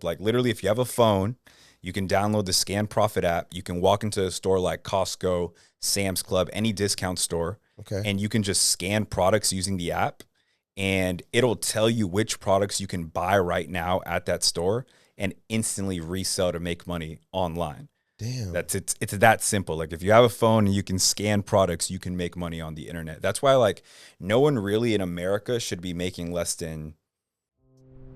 Like literally, if you have a phone, you can download the Scan Profit app. You can walk into a store like Costco, Sam's Club, any discount store, Okay. and you can just scan products using the app, and it'll tell you which products you can buy right now at that store and instantly resell to make money online. Damn. It's that simple. Like if you have a phone and you can scan products, you can make money on the internet. That's why like no one really in America should be making less than.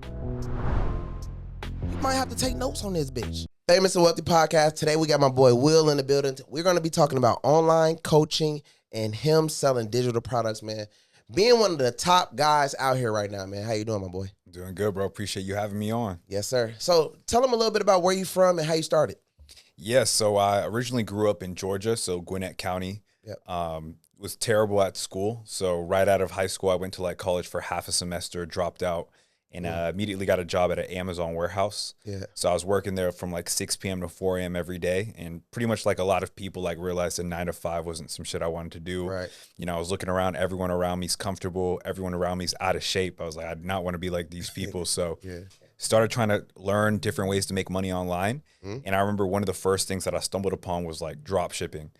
You might have to take notes on this bitch. Famous and Wealthy Podcast. Today we got my boy Will in the building. We're going to be talking about online coaching and him selling digital products, man. Being one of the top guys out here right now, man. How you doing, my boy? Doing good, bro. Appreciate you having me on. Yes, sir. So tell them a little bit about where you from and how you started. Yes, so I originally grew up in Georgia, so Gwinnett County. Yep. Was terrible at school. So right out of high school, I went to like college for half a semester, dropped out, and immediately got a job at an Amazon warehouse. Yeah. So I was working there from like 6 p.m. to 4 a.m. every day. And pretty much like a lot of people like realized that 9 to 5 wasn't some shit I wanted to do. Right. You know, I was looking around, everyone around me's comfortable. Everyone around me's out of shape. I was like, I do not want to be like these people. So Yeah. started trying to learn different ways to make money online. And I remember one of the first things that I stumbled upon was like drop shipping.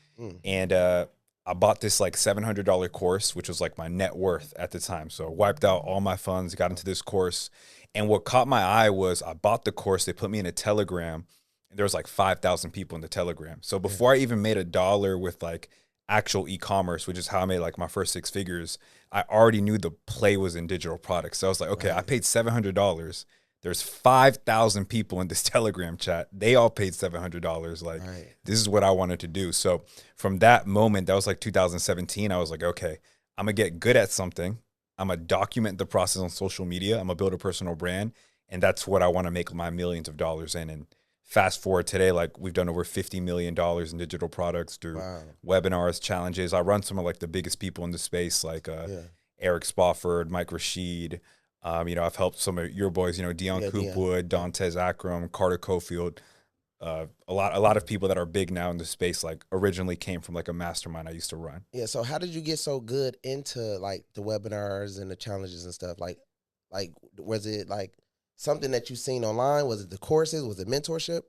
And I bought this like $700 course, which was like my net worth at the time. So I wiped out all my funds, got into this course. And what caught my eye was I bought the course, they put me in a Telegram, and there was like 5,000 people in the Telegram. So before I even made $1 with like actual e-commerce, which is how I made like my first 6 figures, I already knew the play was in digital products. So I was like, okay, I paid $700. There's 5,000 people in this Telegram chat. They all paid $700. Like, this is what I wanted to do. So from that moment, that was like 2017, I was like, okay, I'm going to get good at something. I'm going to document the process on social media. I'm going to build a personal brand. And that's what I want to make my millions of dollars in. And fast forward today, like we've done over $50 million in digital products through webinars, challenges. I run some of like the biggest people in the space, like Eric Spofford, Mike Rashid. You know, I've helped some of your boys, you know, Dion Coopwood, Dantes Akram, Carter Cofield. A lot of people that are big now in the space, like originally came from like a mastermind I used to run. Yeah. So how did you get so good into like the webinars and the challenges and stuff? Like was it like something that you seen online? Was it the courses? Was it mentorship?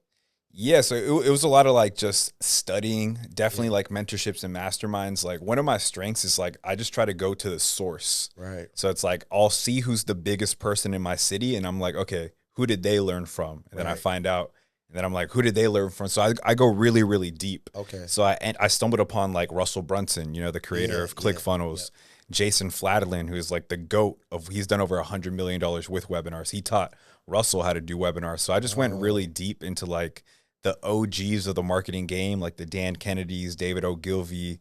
Yeah, so it was a lot of like just studying, definitely like mentorships and masterminds. Like one of my strengths is like I just try to go to the source. Right. So it's like I'll see who's the biggest person in my city and I'm like, okay, who did they learn from? And then I find out and then I'm like, who did they learn from? So I go really, really deep. Okay. So I stumbled upon like Russell Brunson, you know, the creator of ClickFunnels, Jason Fladlin, who's like the GOAT of, he's done over $100 million with webinars. He taught Russell how to do webinars. So I just went really deep into like the OGs of the marketing game, like the Dan Kennedys, David Ogilvy,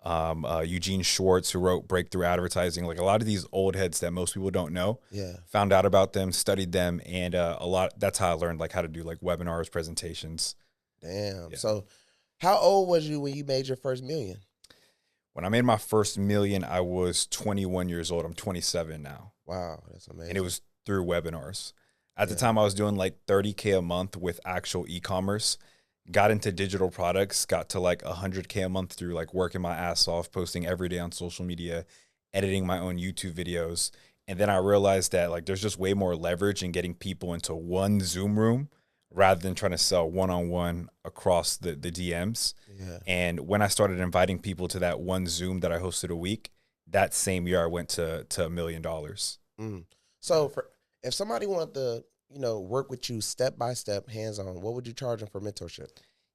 Eugene Schwartz, who wrote Breakthrough Advertising. Like a lot of these old heads that most people don't know. Yeah. Found out about them, studied them, and that's how I learned like how to do like webinars, presentations. Damn. Yeah. So how old was you when you made your first million? When I made my first million, I was 21 years old. I'm 27 now. Wow, that's amazing. And it was through webinars. At the time, I was doing like $30K a month with actual e-commerce. Got into digital products, got to like $100K a month through like working my ass off, posting every day on social media, editing my own YouTube videos. And then I realized that like there's just way more leverage in getting people into one Zoom room rather than trying to sell one-on-one across the DMs. Yeah. And when I started inviting people to that one Zoom that I hosted a week, that same year I went to $1 million. So if somebody wanted to, you know, work with you step by step, hands on, what would you charge them for mentorship?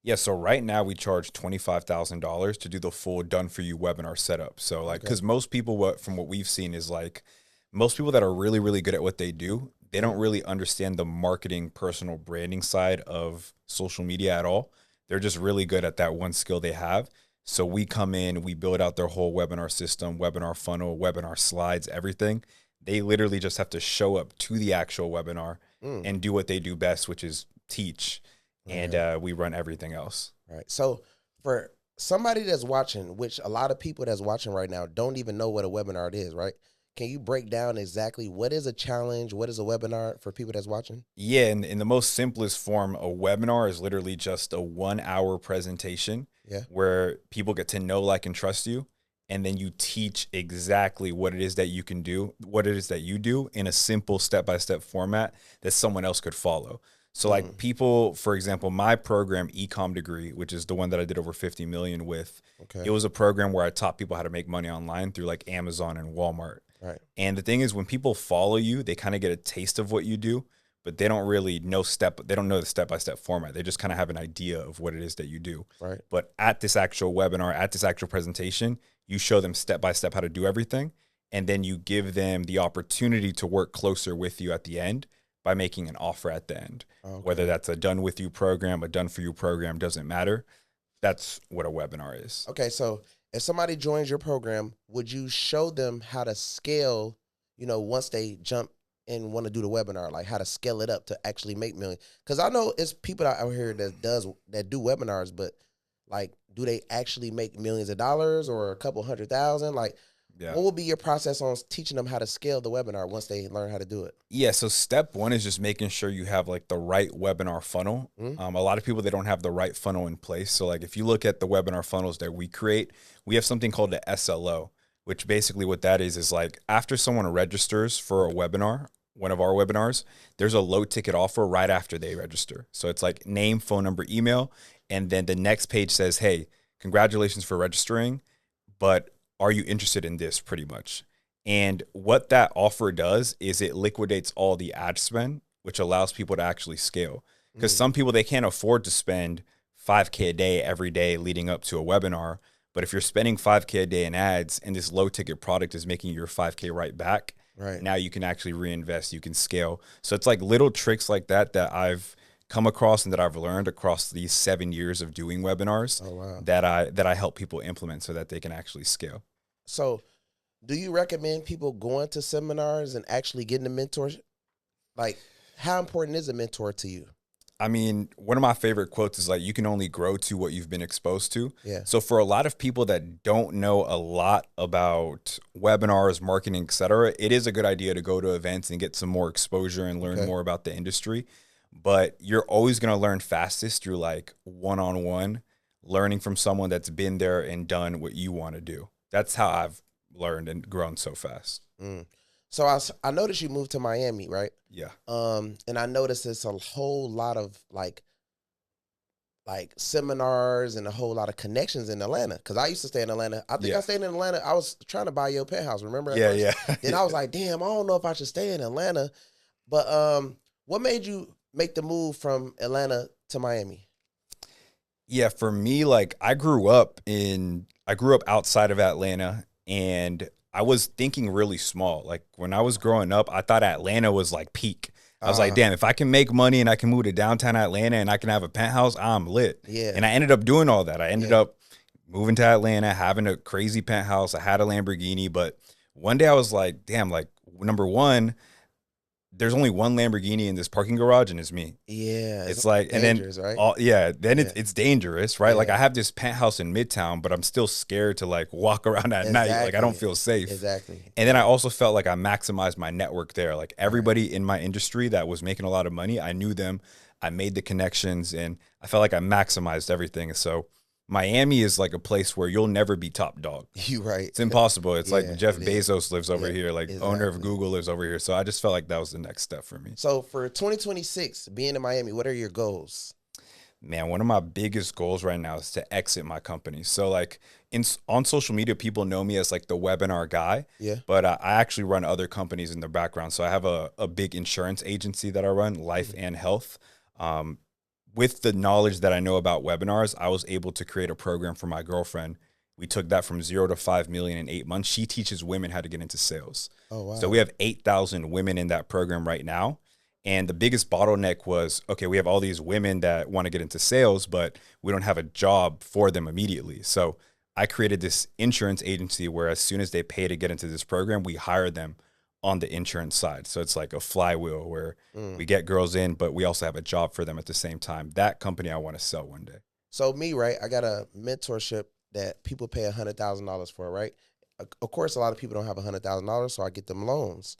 Yeah, so right now we charge $25,000 to do the full done for you webinar setup. So like, because most people, from what we've seen is like, most people that are really, really good at what they do, they don't really understand the marketing, personal branding side of social media at all. They're just really good at that one skill they have. So we come in, we build out their whole webinar system, webinar funnel, webinar slides, everything. They literally just have to show up to the actual webinar and do what they do best, which is teach. And we run everything else. Right. So for somebody that's watching, which a lot of people that's watching right now don't even know what a webinar is, right? Can you break down exactly what is a challenge? What is a webinar for people that's watching? Yeah, in the most simplest form, a webinar is literally just a 1 hour presentation where people get to know, like, and trust you. And then you teach exactly what it is that you can do, what it is that you do in a simple step-by-step format that someone else could follow. So like people, for example, my program, Ecom degree, which is the one that I did over 50 million with, it was a program where I taught people how to make money online through like Amazon and Walmart. Right. And the thing is, when people follow you, they kind of get a taste of what you do, but they don't really know they don't know the step-by-step format. They just kind of have an idea of what it is that you do. Right. But at this actual webinar, at this actual presentation, you show them step-by-step how to do everything. And then you give them the opportunity to work closer with you at the end by making an offer at the end. Okay. Whether that's a done with you program, a done for you program, doesn't matter. That's what a webinar is. Okay, so if somebody joins your program, would you show them how to scale, once they jump and want to do the webinar, like how to scale it up to actually make millions? Because I know it's people out here that do webinars, but like, do they actually make millions of dollars or a couple 100,000? Like, what would be your process on teaching them how to scale the webinar once they learn how to do it? Yeah, so step one is just making sure you have like the right webinar funnel. A lot of people, they don't have the right funnel in place. So like if you look at the webinar funnels that we create, we have something called the SLO, which basically what that is like after someone registers for a webinar, one of our webinars, there's a low ticket offer right after they register. So it's like name, phone number, email, and then the next page says, hey, congratulations for registering, but are you interested in this, pretty much? And what that offer does is it liquidates all the ad spend, which allows people to actually scale. Because some people, they can't afford to spend $5K a day every day leading up to a webinar. But if you're spending $5K a day in ads and this low ticket product is making your $5K right back, now you can actually reinvest, you can scale. So it's like little tricks like that that I've come across and that I've learned across these 7 years of doing webinars that I help people implement so that they can actually scale. So do you recommend people going to seminars and actually getting a mentor? Like, how important is a mentor to you? I mean, one of my favorite quotes is like, you can only grow to what you've been exposed to. Yeah. So for a lot of people that don't know a lot about webinars, marketing, et cetera, it is a good idea to go to events and get some more exposure and learn more about the industry. But you're always going to learn fastest through like one-on-one, learning from someone that's been there and done what you want to do. That's how I've learned and grown so fast. So I noticed you moved to Miami, right? Yeah. And I noticed there's a whole lot of like seminars and a whole lot of connections in Atlanta. Because I used to stay in Atlanta. I think I stayed in Atlanta. I was trying to buy your penthouse. Remember? Yeah. Then I was like, damn, I don't know if I should stay in Atlanta. But what made you make the move from Atlanta to Miami? Yeah, for me, like I grew up outside of Atlanta, and I was thinking really small. Like when I was growing up, I thought Atlanta was like peak. I was like, damn, if I can make money and I can move to downtown Atlanta and I can have a penthouse, I'm lit. Yeah. And I ended up doing all that. I ended up moving to Atlanta, having a crazy penthouse. I had a Lamborghini, but one day I was like, damn, like number one, there's only one Lamborghini in this parking garage, and it's me. Yeah, it's like, and then, right? It's dangerous, right? Yeah. Like I have this penthouse in Midtown, but I'm still scared to like walk around at night. Like I don't feel safe. Exactly. And then I also felt like I maximized my network there. Like everybody in my industry that was making a lot of money, I knew them, I made the connections, and I felt like I maximized everything. So Miami is like a place where you'll never be top dog. You right. It's impossible. It's like Jeff Bezos lives over here, like owner of Google lives over here. So I just felt like that was the next step for me. So for 2026, being in Miami, what are your goals? Man, one of my biggest goals right now is to exit my company. So like on social media, people know me as like the webinar guy. Yeah. But I actually run other companies in the background. So I have a big insurance agency that I run, Life and Health. With the knowledge that I know about webinars, I was able to create a program for my girlfriend. We took that from 0 to 5 million in 8 months. She teaches women how to get into sales. Oh, wow. So we have 8,000 women in that program right now. And the biggest bottleneck was, okay, we have all these women that want to get into sales, but we don't have a job for them immediately. So I created this insurance agency where as soon as they pay to get into this program, we hire them on the insurance side. So it's like a flywheel where we get girls in, but we also have a job for them at the same time. That company I want to sell one day. So me, right, I got a mentorship that people pay $100,000 for, right? Of course, a lot of people don't have $100,000, so I get them loans.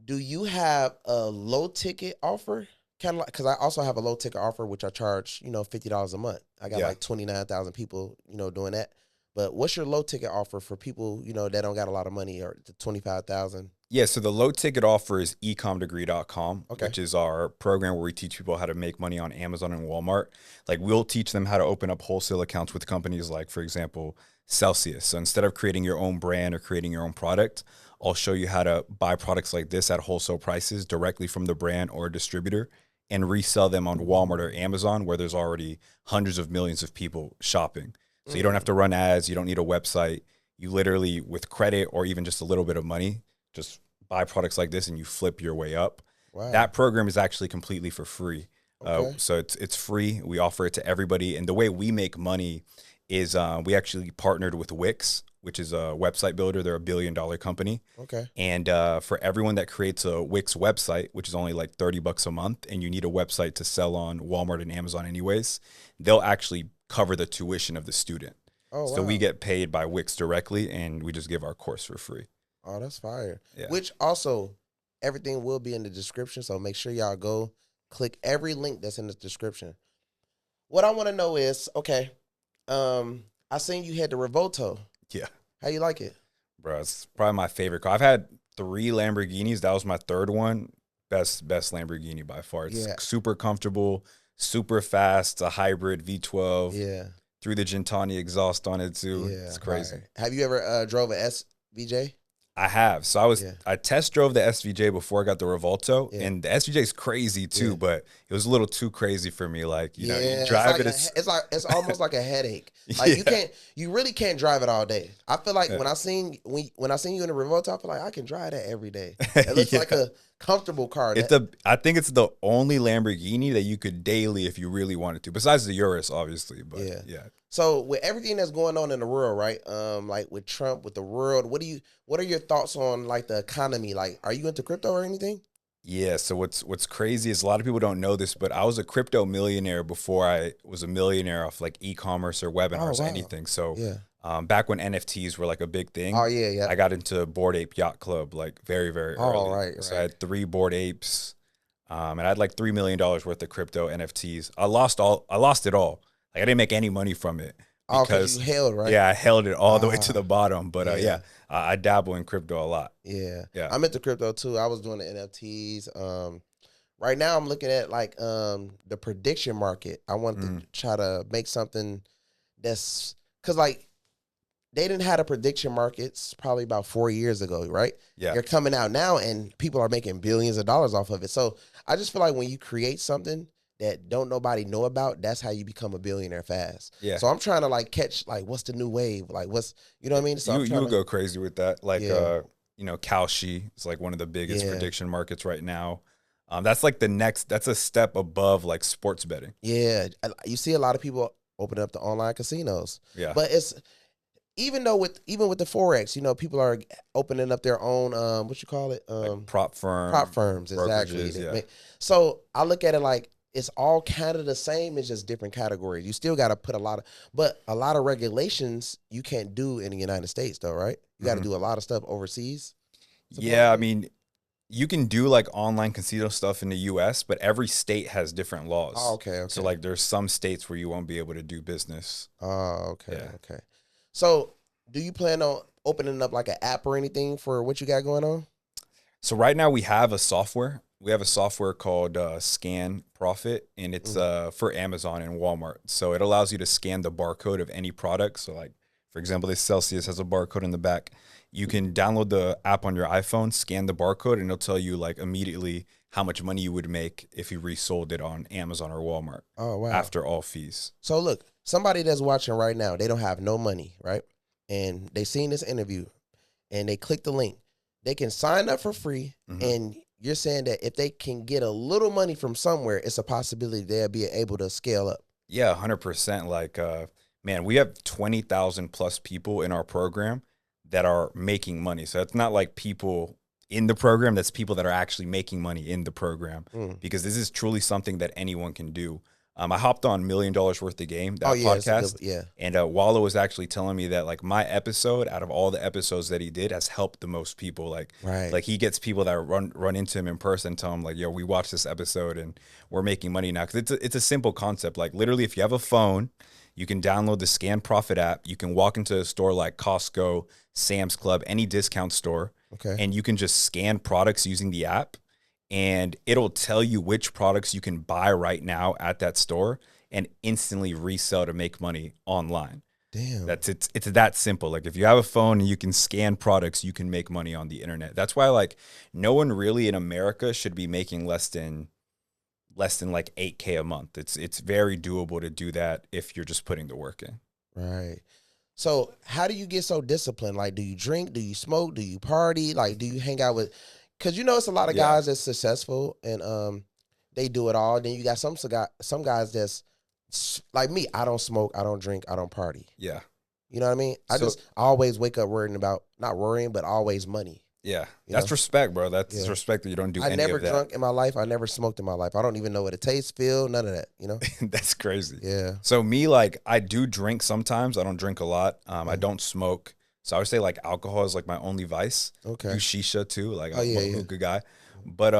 Do you have a low ticket offer? Kind of like, because I also have a low ticket offer, which I charge, $50 a month. I got like 29,000 people, doing that. But what's your low ticket offer for people, that don't got a lot of money, or the 25,000? Yeah, so the low ticket offer is ecomdegree.com, Okay. which is our program where we teach people how to make money on Amazon and Walmart. Like, we'll teach them how to open up wholesale accounts with companies like, for example, Celsius. So instead of creating your own brand or creating your own product, I'll show you how to buy products like this at wholesale prices directly from the brand or distributor and resell them on Walmart or Amazon, where there's already hundreds of millions of people shopping. So you don't have to run ads. You don't need a website. You literally, with credit or even just a little bit of money, just buy products like this and you flip your way up. Wow. That program is actually completely for free. Okay. So it's free. We offer it to everybody. And the way we make money is we actually partnered with Wix, which is a website builder. They're $1 billion company. Okay. And for everyone that creates a Wix website, which is only like $30 a month, and you need a website to sell on Walmart and Amazon anyways, they'll actually cover the tuition of the student. Oh, wow. So we get paid by Wix directly, and we just give our course for free. Oh, that's fire. Yeah. Which also, everything will be in the description, so make sure y'all go click every link that's in the description. What I want to know is, okay, I seen you had the Revolto. Yeah. How you like it? Bro, it's probably my favorite car. I've had 3 Lamborghinis. That was my third one. Best Lamborghini by far. It's super comfortable, super fast. It's a hybrid V12. Yeah. Threw the Gentani exhaust on it too. Yeah, It's crazy. Right. Have you ever drove a SVJ? I have. So I test drove the SVJ before I got the Revolto, and the SVJ is crazy too, but it was a little too crazy for me. Like, you drive it's almost like a headache. Like you really can't drive it all day. I feel like when I seen you in the Revolto, I feel like I can drive that every day. It looks like a comfortable car. I think it's the only Lamborghini that you could daily if you really wanted to, besides the Urus, obviously. But yeah. So with everything that's going on in the world, right? Like with Trump, with the world, what are your thoughts on like the economy? Like, are you into crypto or anything? Yeah. So what's crazy is a lot of people don't know this, but I was a crypto millionaire before I was a millionaire off like e-commerce or webinars or anything. So back when NFTs were like a big thing, I got into Bored Ape Yacht Club like very, very early. Right. So I had 3 Bored Apes, and I had like $3 million worth of crypto NFTs. I lost it all. Like, I didn't make any money from it because you held, right? Yeah, I held it all the way to the bottom. But I dabble in crypto a lot. Yeah. I'm into crypto too. I was doing the NFTs. Right now I'm looking at like the prediction market. I want to try to make something that's, because like they didn't have a prediction markets probably about 4 years ago, right? Yeah. They're coming out now and people are making billions of dollars off of it. So I just feel like when you create something that don't nobody know about, that's how you become a billionaire fast. Yeah. So I'm trying to like catch like what's the new wave, like what's, you know what I mean? So you would go crazy with that, like Kalshi is like one of the biggest prediction markets right now. That's like that's a step above like sports betting. Yeah, you see a lot of people opening up the online casinos. Yeah, but it's even with the Forex, people are opening up their own what you call it, like prop firms, exactly. So I look at it like, it's all kind of the same. It's just different categories. You still got to put a lot of regulations you can't do in the United States though, right? You got to do a lot of stuff overseas. Yeah, I mean, you can do like online casino stuff in the U.S., but every state has different laws. Oh, okay. So like, there's some states where you won't be able to do business. Oh, okay, okay. So, do you plan on opening up like an app or anything for what you got going on? So right now we have a software. We have a software called Scan Profit, and it's for Amazon and Walmart. So it allows you to scan the barcode of any product. So like, for example, this Celsius has a barcode in the back. You can download the app on your iPhone, scan the barcode, and it'll tell you like immediately how much money you would make if you resold it on Amazon or Walmart. Oh, wow. After all fees. So look, somebody that's watching right now, they don't have no money, right? And they seen this interview and they click the link. They can sign up for free, and you're saying that if they can get a little money from somewhere, it's a possibility they'll be able to scale up. Yeah, 100%. Like, man, we have 20,000 plus people in our program that are making money. So it's not like people in the program, that's people that are actually making money in the program, because this is truly something that anyone can do. I hopped on $1 Million Worth of Game, that podcast. And Wallo was actually telling me that like my episode, out of all the episodes that he did, has helped the most people. Like, like he gets people that run into him in person, tell him like, yo, we watched this episode and we're making money now. Cause it's a simple concept. Like literally, if you have a phone, You can download the Scan Profit app. You can walk into a store like Costco, Sam's Club, any discount store, Okay. and you can just scan products using the app, and it'll tell you which products you can buy right now at that store and instantly resell to make money online. Damn. It's that simple. Like if you have a phone and you can scan products, you can make money on the internet. That's why like no one really in America should be making less than like 8K a month. It's very doable to do that if you're just putting the work in. Right. So how do you get so disciplined? Like, do you drink? Do you smoke? Do you party? Like, do you hang out with? Because you know it's a lot of guys that's successful and they do it all. Then you got some guys that's like me. I don't smoke. I don't drink. I don't party. Yeah. You know what I mean? I always wake up worrying about, not worrying, but always money. Yeah. That's respect, bro. That's respect that you don't do any of that. I never drunk in my life. I never smoked in my life. I don't even know what it tastes, feel, none of that, you know? That's crazy. Yeah. So me, like, I do drink sometimes. I don't drink a lot. I don't smoke. So I would say, like, alcohol is, like, my only vice. Okay. Do shisha, too. Like, I'm a hookah guy. But,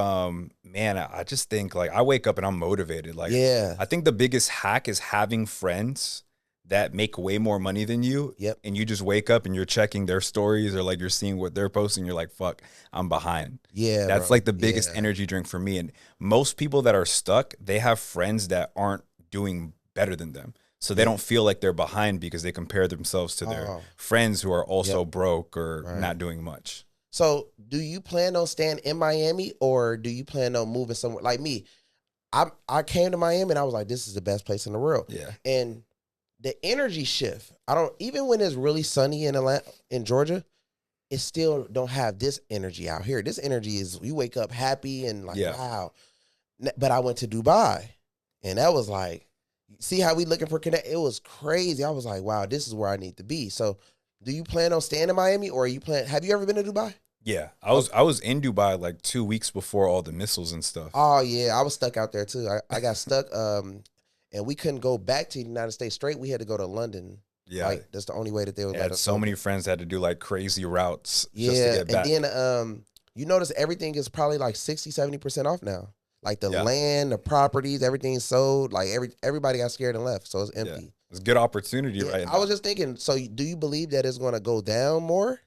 man, I just think, like, I wake up and I'm motivated. Like, I think the biggest hack is having friends that make way more money than you. Yep. And you just wake up and you're checking their stories or like you're seeing what they're posting. You're like, fuck, I'm behind. Yeah. That's like the biggest energy drink for me. And most people that are stuck, they have friends that aren't doing better than them. So they don't feel like they're behind because they compare themselves to their friends who are also broke or not doing much. So do you plan on staying in Miami or do you plan on moving somewhere? Like me, I came to Miami and I was like, this is the best place in the world. Yeah. And the energy shift, even when it's really sunny in Atlanta, in Georgia, it still don't have this energy out here. This energy is, you wake up happy and like, wow. But I went to Dubai and that was like, see how we looking for connect? It was crazy. I was like, wow, this is where I need to be. So do you plan on staying in Miami or have you ever been to Dubai? Yeah, I was in Dubai like 2 weeks before all the missiles and stuff. Oh yeah, I was stuck out there too. I got stuck. And we couldn't go back to the United States straight. We had to go to London. Yeah. Like, that's the only way that they would let us so go. many friends had to do like crazy routes just to get back. And then you notice everything is probably like 60, 70% off now. Like the land, the properties, everything's sold. Like everybody got scared and left. So it's empty. Yeah. It's a good opportunity right now. I was just thinking, so do you believe that it's going to go down more?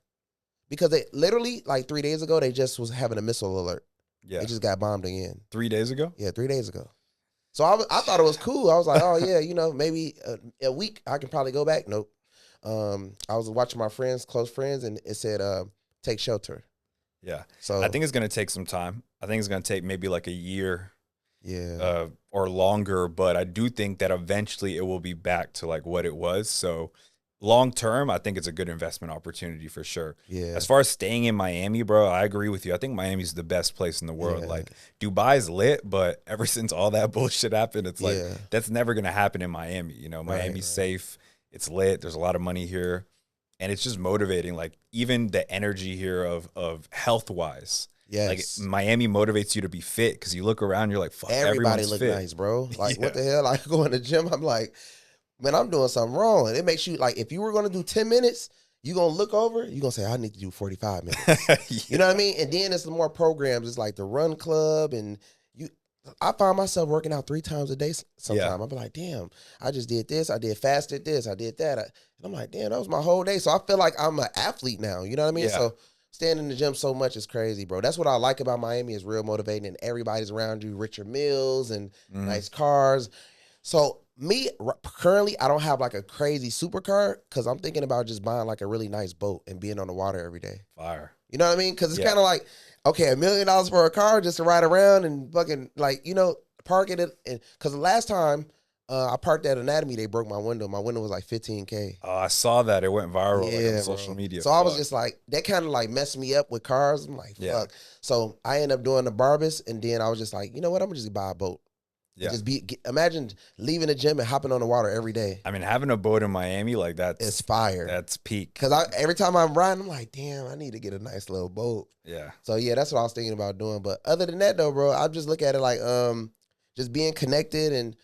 Because they literally, like 3 days ago, they just was having a missile alert. Yeah. They just got bombed again. 3 days ago? Yeah, 3 days ago. So I thought it was cool. I was like, oh yeah, maybe a week I can probably go back. Nope. I was watching my close friends, and it said take shelter. Yeah. So I think it's gonna take some time. I think it's gonna take maybe like a year, or longer. But I do think that eventually it will be back to like what it was. So long term, I think it's a good investment opportunity for sure. Yeah. As far as staying in Miami, bro, I agree with you. I think Miami's the best place in the world. Yeah. Like Dubai's lit, but ever since all that bullshit happened, it's like that's never gonna happen in Miami. You know, Miami's safe. It's lit. There's a lot of money here, and it's just motivating. Like even the energy here of health wise. Yes. Like Miami motivates you to be fit because you look around, you're like, fuck, everybody look nice, bro. Like what the hell? I go in the gym, I'm like, man, I'm doing something wrong. And it makes you like, if you were going to do 10 minutes, you're going to look over, you're going to say, I need to do 45 minutes. You know what I mean? And then it's more programs. It's like the run club. And I find myself working out 3 times a day sometimes. I'll be like, damn, I just did this. I did fasted this. I did that. And I'm like, damn, that was my whole day. So I feel like I'm an athlete now. You know what I mean? So staying in the gym so much is crazy, bro. That's what I like about Miami is real motivating. And everybody's around you, richer meals and nice cars. So me, currently, I don't have like a crazy supercar because I'm thinking about just buying like a really nice boat and being on the water every day. Fire. You know what I mean? Because it's kind of like, okay, $1 million for a car just to ride around and fucking like, park it. Because the last time I parked at Anatomy, they broke my window. My window was like $15K. Oh, I saw that. It went viral on social media. So I was just like, that kind of like messed me up with cars. I'm like, fuck. So I ended up doing the Barbas, and then I was just like, you know what? I'm going to just buy a boat. Yeah. Imagine leaving the gym and hopping on the water every day. I mean, having a boat in Miami, like it's fire. That's peak. Because every time I'm riding, I'm like, damn, I need to get a nice little boat. Yeah. So yeah, that's what I was thinking about doing. But other than that though, bro, I just look at it like just being connected and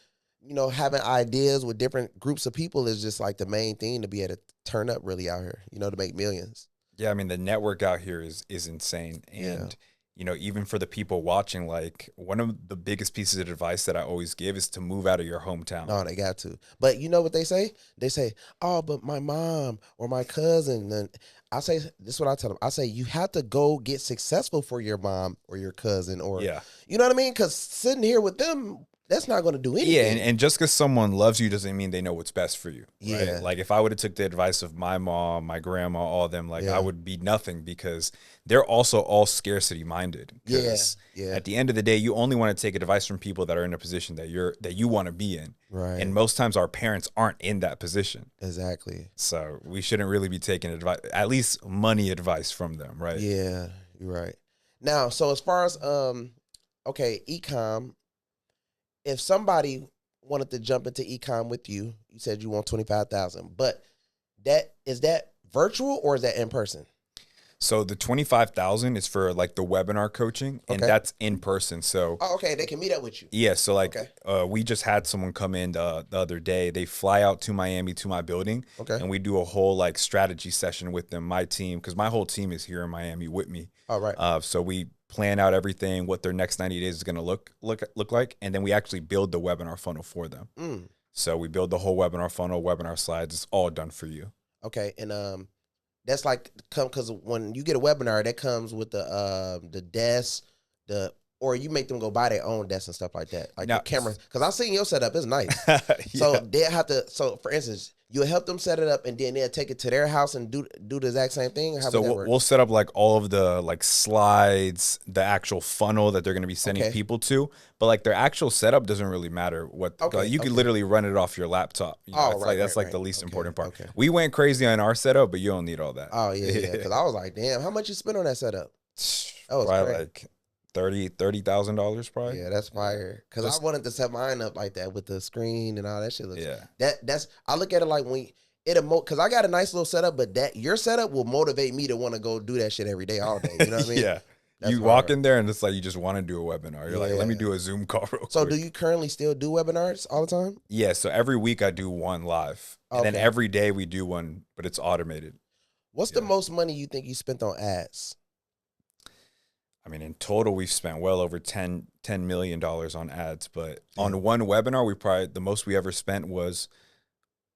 having ideas with different groups of people is just like the main thing to be able to turn up really out here, to make millions. Yeah, I mean the network out here is insane. And even for the people watching, like one of the biggest pieces of advice that I always give is to move out of your hometown. No, they got to. But you know what they say? They say, "Oh, but my mom or my cousin." And I say, this is what I tell them. I say, you have to go get successful for your mom or your cousin, or Yeah. you know what I mean? Because sitting here with them, that's not going to do anything. Yeah, and just because someone loves you doesn't mean they know what's best for you. Yeah. Right? Like if I would have took the advice of my mom, my grandma, all of them, like Yeah. I would be nothing, because they're also all scarcity minded. Yeah. Yeah. At the end of the day, you only want to take advice from people that are in a position that you want to be in. Right. And most times our parents aren't in that position. Exactly. So we shouldn't really be taking advice, at least money advice from them, right? Yeah, you're right. Now, so as far as okay, Ecom, if somebody wanted to jump into Ecom with you, you said you want 25,000, but is that virtual or is that in person? So the 25,000 is for like the webinar coaching, and Okay. that's in person. So Oh, okay, they can meet up with you. yeah, so like Okay. we just had someone come in the other day. They fly out to Miami to my building, Okay. and we do a whole like strategy session with them, my team, because my whole team is here in Miami with me. All right. So we plan out everything, what their next 90 days is going to look like, and then we actually build the webinar funnel for them. Mm. So we build the whole webinar funnel, webinar slides. It's all done for you. Okay, and that's like because when you get a webinar, that comes with the desk, or you make them go buy their own desk and stuff like that, like Now- the camera. Because I've seen your setup; it's nice. Yeah. So they have to. So for instance, you'll help them set it up, and then they'll take it to their house and do the exact same thing. How So does that work? we'll set up like all of the like slides, the actual funnel that they're going to be sending Okay. people to, but like their actual setup doesn't really matter. Okay, Like, you could okay. literally run it off your laptop. You know, Oh, it's right, like that's right, like the right. least Okay, important part. okay. We went crazy on our setup, but you don't need all that. Oh yeah. Because I was like, damn, how much you spent on that setup? That was Probably crazy. like $30,000 probably. Yeah, that's fire. Because I wanted to set mine up like that with the screen and all that shit. Looks, Yeah. That's I look at it like because I got a nice little setup, but your setup will motivate me to want to go do that shit every day, all day. You know what I mean? Yeah. That's You walk hard. in there and it's like you just want to do a webinar. You're like, let me Yeah. do a Zoom call real So quick. do you currently still do webinars all the time? Yeah, so every week I do one live. And then Okay. every day we do one, but it's automated. What's the Yeah. most money you think you spent on ads? I mean, in total, we've spent well over $10 million on ads. But on one webinar, the most we ever spent was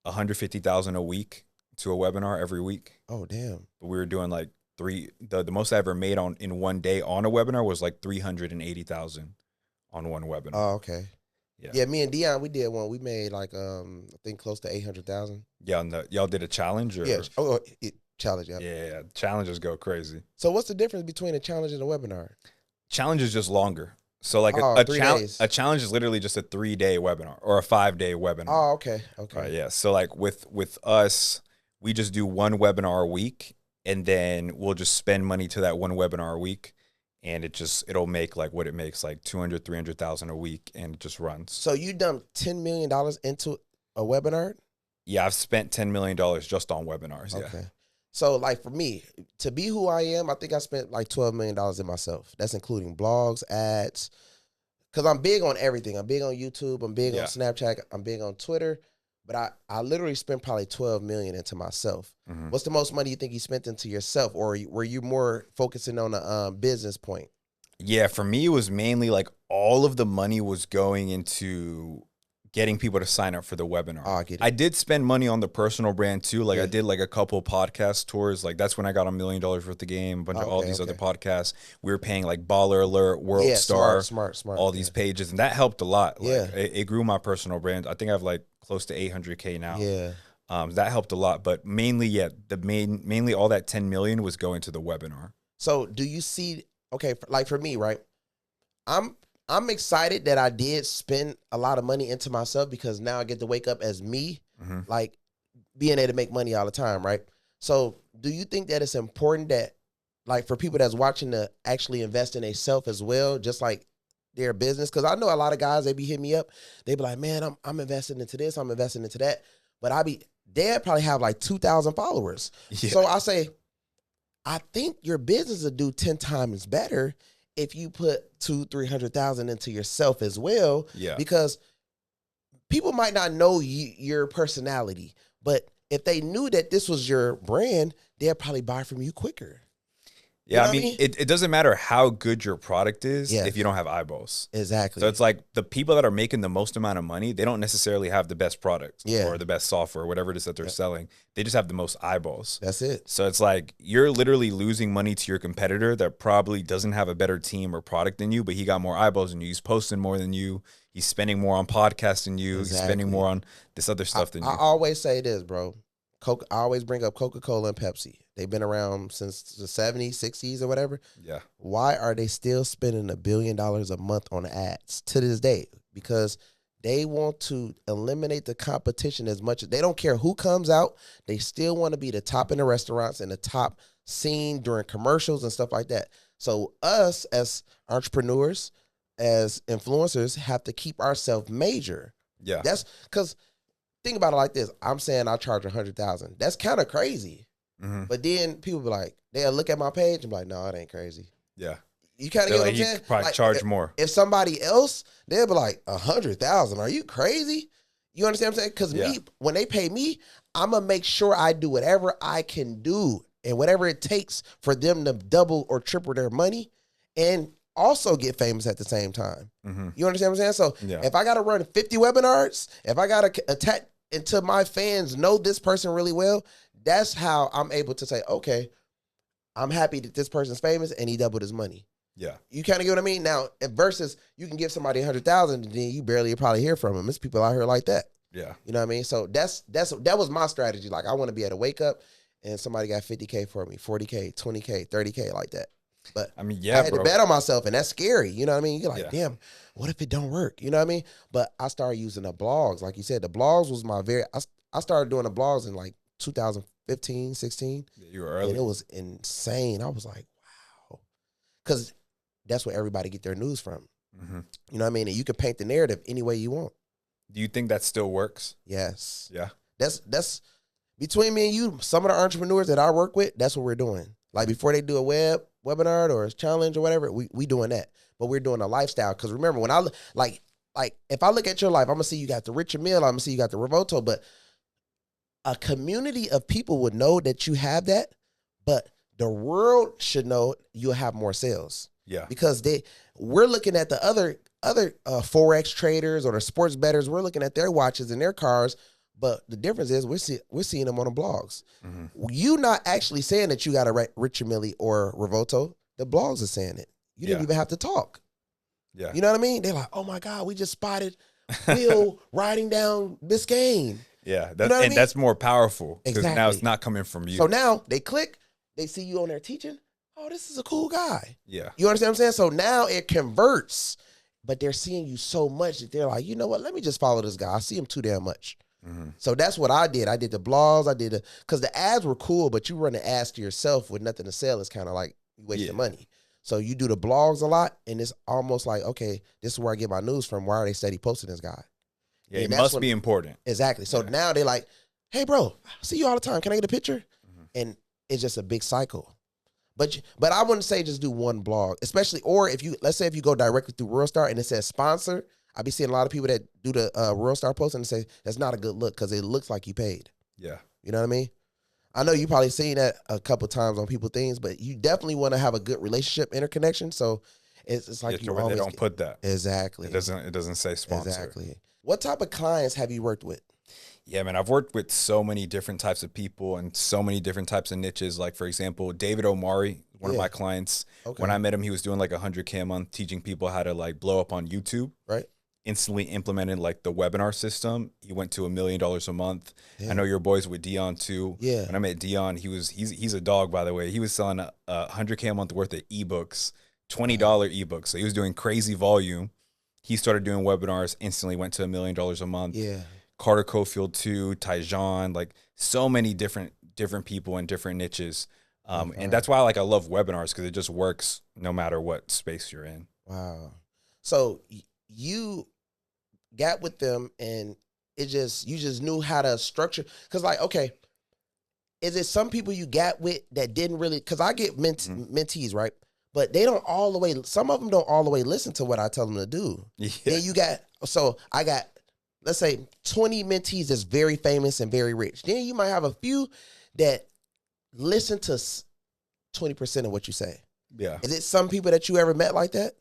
$150,000 a week to a webinar every week. Oh damn. But we were doing like the most I ever made in one day on a webinar was like 380,000 on one webinar. Oh okay. Yeah. Yeah, me and Dion, we did one. We made like I think close to 800,000. Yeah, y'all did a challenge? Or? Yeah. Oh, challenge. Yeah. Yeah, challenges go crazy. So what's the difference between a challenge and a webinar? Challenge is just longer. So like Oh, 3 days. a challenge is literally just a 3-day webinar or a 5-day webinar. Oh, okay. Okay. Right, yeah. So like with us, we just do one webinar a week, and then we'll just spend money to that one webinar a week, and it'll make like what it makes, like 200, 300,000 a week, and it just runs. So you dumped $10 million into a webinar? Yeah, I've spent $10 million just on webinars. Yeah. Okay. So like for me, to be who I am, I think I spent like $12 million in myself. That's including blogs, ads. Because I'm big on everything. I'm big on YouTube. I'm big on Snapchat. I'm big on Twitter. But I literally spent probably $12 million into myself. Mhm. What's the most money you think you spent into yourself? Or were you more focusing on a business point? Yeah, for me, it was mainly like all of the money was going into getting people to sign up for the webinar. Oh, I get it. I did spend money on the personal brand too. Like Yeah. I did like a couple podcast tours. Like that's when I got $1 million worth of game, a bunch of all Okay, these other okay. podcasts. We were paying like Baller Alert, World Yeah, Star, smart. all these pages, and that helped a lot. Like, Yeah. it grew my personal brand. I think I have like close to 800K now. Yeah. That helped a lot, but mainly all that 10 million was going to the webinar. So do you see, okay, like for me, right? I'm excited that I did spend a lot of money into myself because now I get to wake up as me, Mhm. like being able to make money all the time, right? So do you think that it's important that, like for people that's watching, to actually invest in themselves as well, just like their business? Because I know a lot of guys, they be hitting me up. They be like, man, I'm investing into this, I'm investing into that. But they'd probably have like 2,000 followers. Yeah. So I say, I think your business will do 10 times better if you put 200,000-300,000 into yourself as well. Yeah. Because people might not know your personality, but if they knew that this was your brand, they'd probably buy from you quicker. Yeah, I mean, it doesn't matter how good your product is if you don't have eyeballs. Exactly. So it's like the people that are making the most amount of money, they don't necessarily have the best product or the best software, whatever it is that they're selling. They just have the most eyeballs. That's it. So it's like you're literally losing money to your competitor that probably doesn't have a better team or product than you, but he got more eyeballs than you. He's posting more than you. He's spending more on podcasts than you. He's spending more on this other stuff than you. I always say this, bro. I always bring up Coca-Cola and Pepsi. They've been around since the 70s, 60s, or whatever. Yeah. Why are they still spending $1 billion a month on ads to this day? Because they want to eliminate the competition as much. They don't care who comes out. They still want to be the top in the restaurants and the top seen during commercials and stuff like that. So us as entrepreneurs, as influencers, have to keep ourselves major. Yeah. That's because think about it like this. I'm saying I charge $100,000. That's kind of crazy. Mm-hmm. But then people be like, they'll look at my page and be like, no, it ain't crazy. Yeah. You kind of get what I'm saying? Probably charge more. If somebody else, they'll be like, 100,000. Are you crazy? You understand what I'm saying? Because when they pay me, I'm going to make sure I do whatever I can do and whatever it takes for them to double or triple their money and also get famous at the same time. Mm-hmm. You understand what I'm saying? So if I got to run 50 webinars, if I got to attack until my fans know this person really well, that's how I'm able to say, okay, I'm happy that this person's famous and he doubled his money. Yeah. You kind of get what I mean? Now, versus you can give somebody 100,000 and then you barely probably hear from them. There's people out here like that. Yeah. You know what I mean? So that was my strategy. Like I want to be able to wake up and somebody got 50K for me, 40K, 20K, 30K like that. But I mean, I had to bet on myself, and that's scary. You know what I mean? You're like, damn, what if it don't work? You know what I mean? But I started using the blogs. Like you said, the blogs was my I started doing the blogs in like 2015, 16. Yeah, you were early. And it was insane. I was like, wow. Because that's where everybody get their news from. Mm-hmm. You know what I mean? And you can paint the narrative any way you want. Do you think that still works? Yes. Yeah. That's between me and you, some of the entrepreneurs that I work with, that's what we're doing. Like before they do a webinar or a challenge or whatever, we doing that. But we're doing a lifestyle. Because remember, when I like if I look at your life, I'm gonna see you got the Richard Mille, I'm gonna see you got the Revolto, but a community of people would know that you have that, but the world should know you'll have more sales. Yeah. Because we're looking at the other Forex traders or the sports bettors, we're looking at their watches and their cars. But the difference is we're seeing them on the blogs. Mm-hmm. You not actually saying that you got a Richard Mille or Revolto. The blogs are saying it. You didn't even have to talk. Yeah. You know what I mean? They're like, oh my God, we just spotted Will riding down Biscayne. Yeah. That's more powerful. Because now it's not coming from you. So now they click, they see you on there teaching. Oh, this is a cool guy. Yeah. You understand what I'm saying? So now it converts, but they're seeing you so much that they're like, you know what? Let me just follow this guy. I see him too damn much. Mm-hmm. So that's what I did. I did the blogs. Because the ads were cool, but you run the ads to yourself with nothing to sell. It's kind of like you wasting money. So you do the blogs a lot, and it's almost like, okay, this is where I get my news from. Why are they steady posting this guy? Yeah, it must be important. Exactly. So now they're like, hey, bro, I see you all the time. Can I get a picture? Mm-hmm. And it's just a big cycle. But I wouldn't say just do one blog, especially, or let's say if you go directly through WorldStar and it says sponsor, I be seeing a lot of people that do the WorldStar post and say that's not a good look because it looks like you paid. Yeah. You know what I mean? I know you probably seen that a couple times on people's things, but you definitely want to have a good relationship interconnection. So it's like you always they don't put that. Exactly. It doesn't say sponsor. Exactly. What type of clients have you worked with? Yeah, man, I've worked with so many different types of people and so many different types of niches. Like, for example, David Omari, one of my clients. Okay. When I met him, he was doing like $100K a month, teaching people how to like blow up on YouTube. Right. Instantly implemented like the webinar system. He went to $1 million a month. Yeah. I know your boys with Dion too. Yeah. When I met Dion, he's a dog, by the way. He was selling $100K a month worth of ebooks, $20 ebooks. So he was doing crazy volume. He started doing webinars, instantly went to $1 million a month. Yeah. Carter Cofield too, Tyjon, like so many different people in different niches. And that's why I love webinars, because it just works no matter what space you're in. Wow. So you got with them and you just knew how to structure, because like, okay, is it some people you got with that didn't really, because I get mentees, right? But they don't all the way, some of them don't all the way listen to what I tell them to do. Yeah. Then I got, let's say 20 mentees that's very famous and very rich. Then you might have a few that listen to 20% of what you say. Yeah. Is it some people that you ever met like that?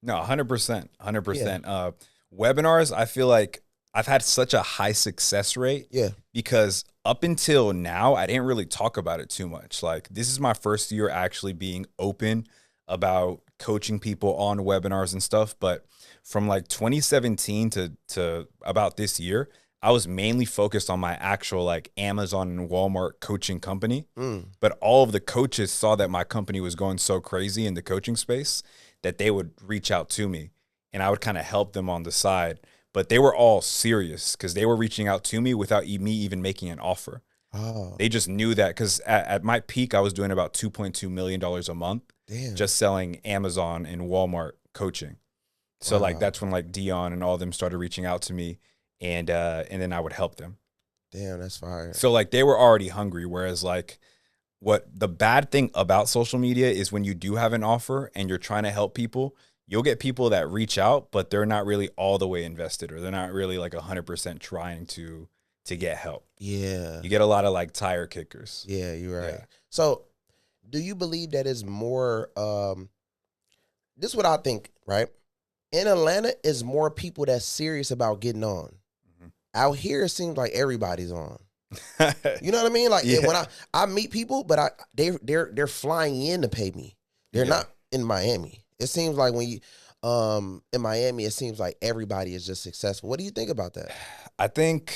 No, 100%. 100%. Webinars, I feel like I've had such a high success rate. Yeah. Because up until now, I didn't really talk about it too much. Like, this is my first year actually being open about coaching people on webinars and stuff. But from like 2017 to about this year, I was mainly focused on my actual like Amazon and Walmart coaching company. But all of the coaches saw that my company was going so crazy in the coaching space that they would reach out to me and I would kind of help them on the side. But they were all serious because they were reaching out to me without me even making an offer. Oh. They just knew that because at my peak, I was doing about $2.2 million a month. Damn. Just selling Amazon and Walmart coaching. So like that's when like Dion and all of them started reaching out to me and then I would help them. Damn, that's fire. So like they were already hungry. Whereas like what the bad thing about social media is when you do have an offer and you're trying to help people, you'll get people that reach out, but they're not really all the way invested or they're not really like 100% trying to get help. Yeah. You get a lot of like tire kickers. Yeah, you're right. Yeah. So do you believe that is more, this is what I think, right? In Atlanta is more people that's serious about getting on. Mm-hmm. Out here, it seems like everybody's on. You know what I mean? Like when I meet people, but they're flying in to pay me. They're not in Miami. It seems like when you in Miami, it seems like everybody is just successful. What do you think about that? I think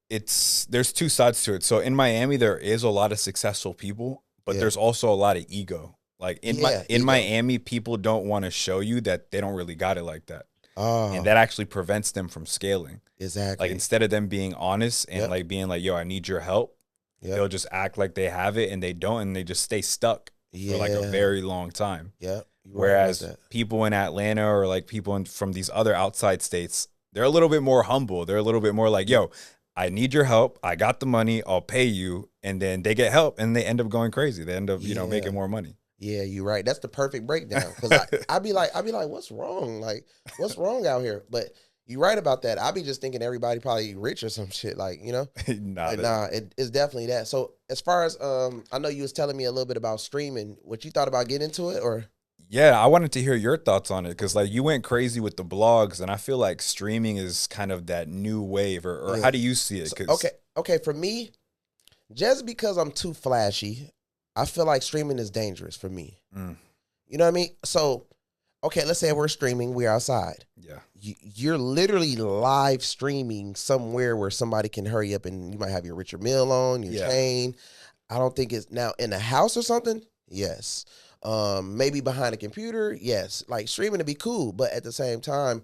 there's two sides to it. So in Miami, there is a lot of successful people, but there's also a lot of ego. Like in Miami, people don't want to show you that they don't really got it like that. Oh. And that actually prevents them from scaling. Exactly. Like instead of them being honest and like being like, yo, I need your help, they'll just act like they have it and they don't, and they just stay stuck for like a very long time. Yeah. Whereas people in Atlanta or like people from these other outside states, they're a little bit more humble. They're a little bit more like, yo, I need your help. I got the money. I'll pay you. And then they get help and they end up going crazy. They end up, making more money. Yeah, you're right. That's the perfect breakdown. Because I'd be like, what's wrong? Like, what's wrong out here? But you're right about that. I be just thinking everybody probably rich or some shit. Like, it's definitely that. So as far as I know you was telling me a little bit about streaming. What you thought about getting into it, or? Yeah, I wanted to hear your thoughts on it because like you went crazy with the blogs, and I feel like streaming is kind of that new wave. Or how do you see it? Okay. For me, just because I'm too flashy, I feel like streaming is dangerous for me. You know what I mean? So, okay, let's say we're streaming, we're outside. Yeah. You're literally live streaming somewhere where somebody can hurry up and you might have your Richard Mille on, your chain. I don't think it's now in the house or something. Yes. Maybe behind a computer. Yes. Like streaming to be cool. But at the same time,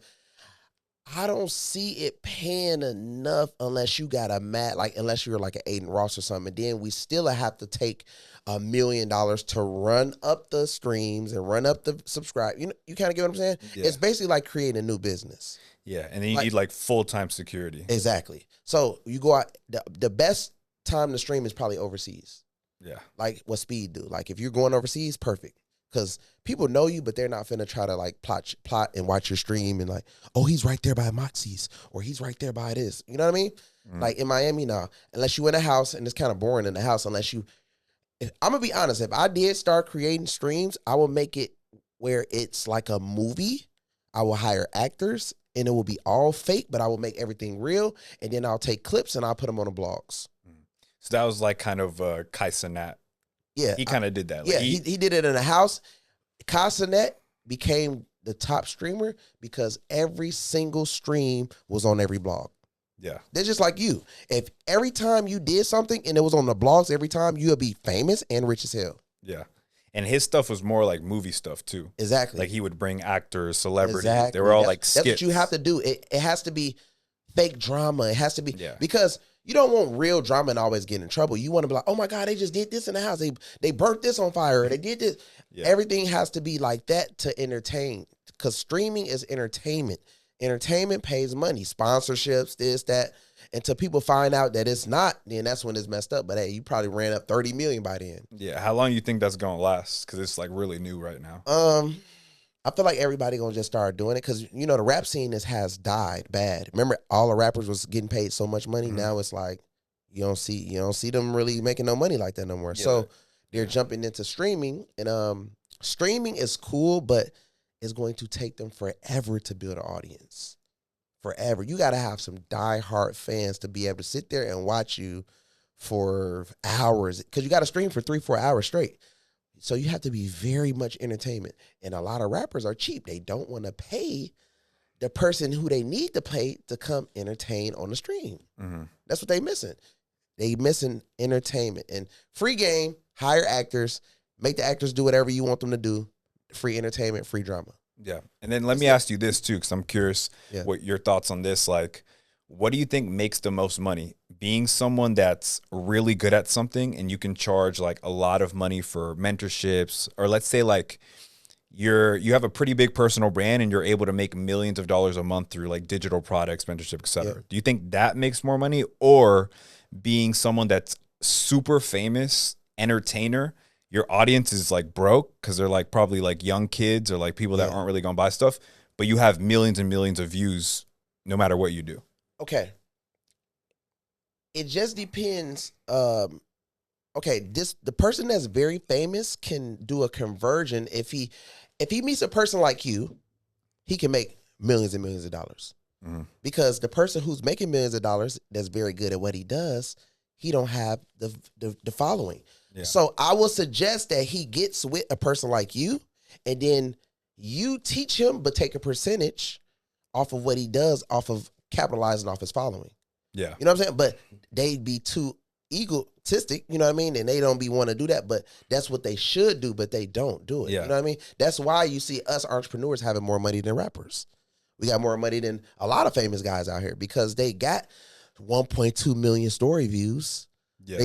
I don't see it paying enough unless you got unless you're like an Aiden Ross or something. And then we still have to take $1 million to run up the streams and run up the subscribe. You kind of get what I'm saying? Yeah. It's basically like creating a new business. Yeah. And then you need like full-time security. Exactly. So you go out, the best time to stream is probably overseas. Yeah. Like what Speed do. Like if you're going overseas, perfect. Because people know you, but they're not finna try to like plot and watch your stream and like, oh, he's right there by Moxie's or he's right there by this. You know what I mean? Like in Miami now, unless you in a house, and it's kind of boring in the house I'm gonna be honest, if I did start creating streams, I will make it where it's like a movie. I will hire actors and it will be all fake, but I will make everything real. And then I'll take clips and I'll put them on the blogs. So that was like kind of Kai Cenat. Yeah. He kind of did that. Like he did it in a house. Kai Cenat became the top streamer because every single stream was on every blog. Yeah. They're just like you. If every time you did something and it was on the blogs, every time you would be famous and rich as hell. Yeah. And his stuff was more like movie stuff too. Exactly. Like he would bring actors, celebrities. Exactly. They were all like skits. That's what you have to do. It has to be fake drama. It has to be because you don't want real drama and always get in trouble. You want to be like, oh my God, they just did this in the house. They burnt this on fire. Or they did this. Yeah. Everything has to be like that to entertain because streaming is entertainment. Entertainment pays money, sponsorships, this, that. Until people find out that it's not, then that's when it's messed up. But hey, you probably ran up 30 million by then. Yeah. How long you think that's going to last? Because it's like really new right now. I feel like everybody going to just start doing it because, the rap scene has died bad. Remember, all the rappers was getting paid so much money. Now it's like you don't see them really making no money like that no more. Yeah. So They're jumping into streaming, and streaming is cool, but it's going to take them forever to build an audience. Forever. You got to have some diehard fans to be able to sit there and watch you for hours, because you got to stream for 3-4 hours straight. So you have to be very much entertainment. And a lot of rappers are cheap. They don't want to pay the person who they need to pay to come entertain on the stream. Mm-hmm. That's what they missing. They missing entertainment. And free game, hire actors, make the actors do whatever you want them to do. Free entertainment, free drama. Yeah. And then let me ask you this too, because I'm curious what your thoughts on this. Like, what do you think makes the most money? Being someone that's really good at something and you can charge like a lot of money for mentorships, or let's say like you have a pretty big personal brand and you're able to make millions of dollars a month through like digital products, mentorship, et cetera. Yeah. Do you think that makes more money, or being someone that's super famous, entertainer, your audience is like broke because they're like probably like young kids or like people that aren't really going to buy stuff, but you have millions and millions of views no matter what you do? Okay. It just depends. The person that's very famous can do a conversion. If he meets a person like you, he can make millions and millions of dollars. Mm-hmm. Because the person who's making millions of dollars that's very good at what he does, he don't have the following. Yeah. So I will suggest that he gets with a person like you, and then you teach him, but take a percentage off of what he does, off of capitalizing off his following. Yeah. You know what I'm saying? But they'd be too egotistic, you know what I mean? And they don't want to do that, but that's what they should do, but they don't do it. Yeah. You know what I mean? That's why you see us entrepreneurs having more money than rappers. We got more money than a lot of famous guys out here because they got 1.2 million story views. Yeah.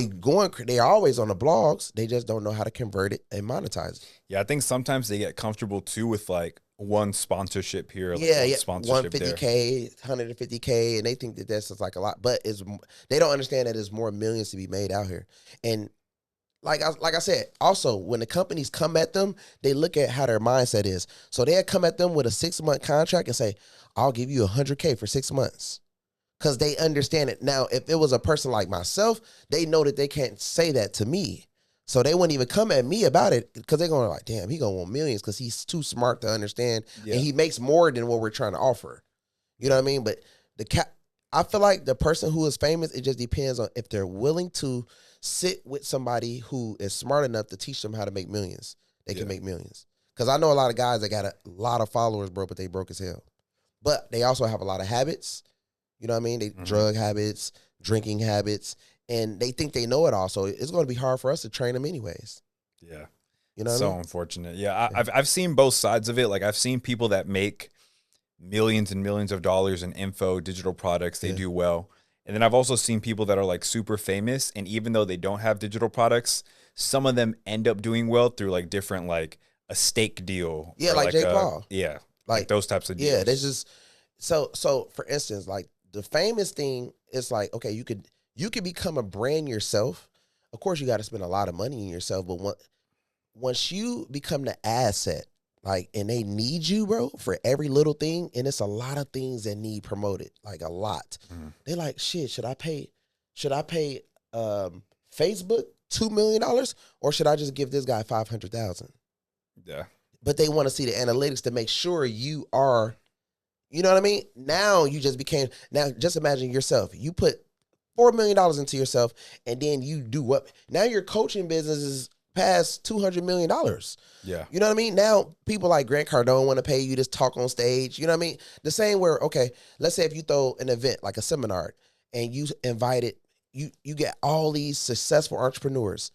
They're always on the blogs. They just don't know how to convert it and monetize it. Yeah, I think sometimes they get comfortable too with like one sponsorship here, like sponsorship 150K, 150K, and they think that that's just like a lot, but they don't understand that there's more millions to be made out here. And like I said, also when the companies come at them, they look at how their mindset is. So they'll come at them with a 6-month contract and say, "I'll give you 100K for 6 months." Because they understand it. Now, if it was a person like myself, they know that they can't say that to me. So they wouldn't even come at me about it because they're going like, damn, he going to want millions because he's too smart to understand. Yeah. And he makes more than what we're trying to offer. You know what I mean? But I feel like the person who is famous, it just depends on if they're willing to sit with somebody who is smart enough to teach them how to make millions. They can make millions. Because I know a lot of guys that got a lot of followers, bro, but they broke as hell. But they also have a lot of habits. You know what I mean? They drug habits, drinking habits, and they think they know it all. So it's going to be hard for us to train them anyways. Yeah. You know what I mean? So unfortunate. Yeah. I've seen both sides of it. Like I've seen people that make millions and millions of dollars in info, digital products. They do well. And then I've also seen people that are like super famous. And even though they don't have digital products, some of them end up doing well through like different, like a steak deal. Yeah. Like Jake Paul. Yeah. Like those types of deals. Yeah. There's just, so for instance, like, the famous thing is like, okay, you could become a brand yourself. Of course, you got to spend a lot of money in yourself, but once you become the asset, like, and they need you, bro, for every little thing, and it's a lot of things that need promoted, like a lot. Mm-hmm. They're like, shit, should I pay Facebook $2 million, or should I just give this guy $500,000? Yeah. But they want to see the analytics to make sure you are. You know what I mean? Now just imagine yourself. You put $4 million into yourself, and then you do what? Now your coaching business is past $200 million. Yeah. You know what I mean? Now people like Grant Cardone want to pay you to talk on stage. You know what I mean? The same where, okay, let's say if you throw an event like a seminar and you invited, you get all these successful entrepreneurs.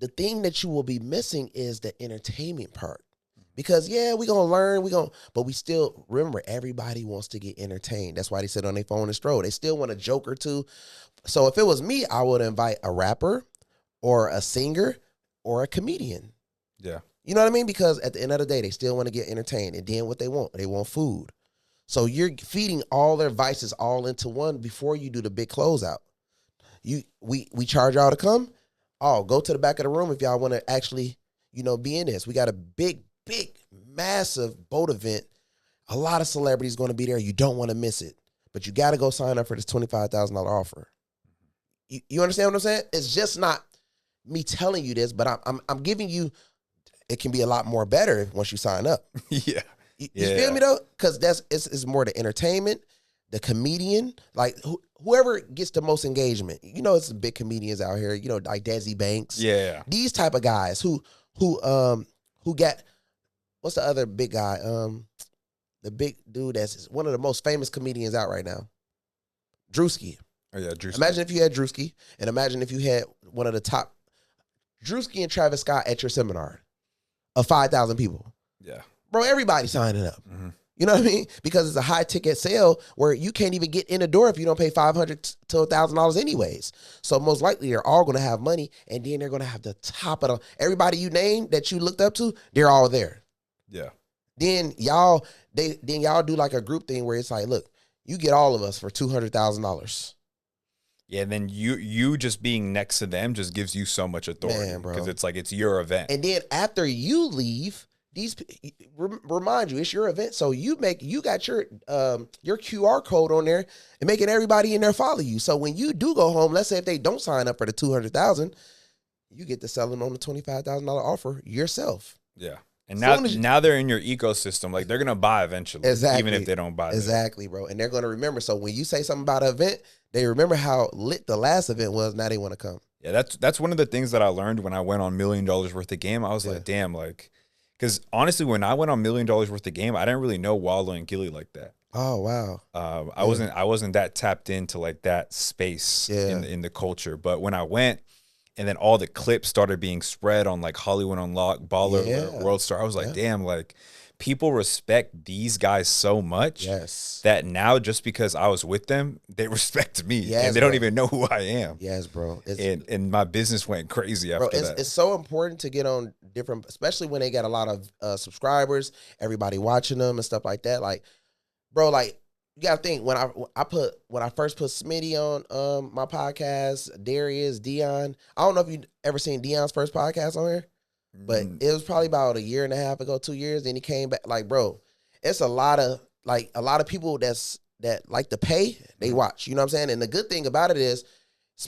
The thing that you will be missing is the entertainment part. Because, we're going to learn, but we still, remember, everybody wants to get entertained. That's why they sit on their phone and stroll. They still want a joke or two. So if it was me, I would invite a rapper or a singer or a comedian. Yeah. You know what I mean? Because at the end of the day, they still want to get entertained. And then what they want food. So you're feeding all their vices all into one before you do the big closeout. We charge y'all to come. Oh, go to the back of the room if y'all want to actually, be in this. We got a big, massive boat event. A lot of celebrities going to be there. You don't want to miss it. But you got to go sign up for this $25,000 offer. You understand what I'm saying? It's just not me telling you this, but I'm giving you. It can be a lot more better once you sign up. Yeah. You feel me though? Because it's more the entertainment, the comedian, like whoever gets the most engagement. You know, it's big comedians out here. You know, like Desi Banks. Yeah. These type of guys who got, what's the other big guy? The big dude that's one of the most famous comedians out right now, Drewski. Oh yeah, Drewski. Imagine if you had Drewski, and imagine if you had one of the top Drewski and Travis Scott at your seminar of 5,000 people. Yeah. Bro, everybody signing up. Mm-hmm. You know what I mean? Because it's a high ticket sale where you can't even get in the door if you don't pay $500 to $1,000 anyways. So most likely they're all going to have money, and then they're going to have the top of everybody you named that you looked up to. They're all there. Yeah. Then y'all do like a group thing where it's like, look, you get all of us for $200,000. Yeah, and then you just being next to them just gives you so much authority because it's like it's your event. And then after you leave, remind you it's your event, so you got your QR code on there and making everybody in there follow you. So when you do go home, let's say if they don't sign up for the $200,000, you get to sell them on the $25,000 offer yourself. Yeah. And now they're in your ecosystem. Like they're gonna buy eventually, even if they don't buy. Exactly, bro. And they're gonna remember. So when you say something about an event, they remember how lit the last event was. Now they want to come. Yeah, that's one of the things that I learned when I went on $1 million worth of game. I was like, damn, like, because honestly, when I went on $1 million worth of game, I didn't really know Wallow and Gilly like that. Oh wow. I wasn't that tapped into like that space in the culture. But when I went, and then all the clips started being spread on like Hollywood Unlocked, Baller, World Star. I was like, damn, like people respect these guys so much that now just because I was with them, they respect me. And they don't even know who I am. Yes, bro. And my business went crazy after that. It's so important to get on different, especially when they got a lot of subscribers, everybody watching them and stuff like that. Like, bro, like, you gotta think when I first put Smitty on my podcast, Darius, Dion. I don't know if you ever seen Dion's first podcast on here, but it was probably about a year and a half ago, 2 years. Then he came back. Like, bro, it's a lot of people that like to pay. They watch. You know what I'm saying? And the good thing about it is,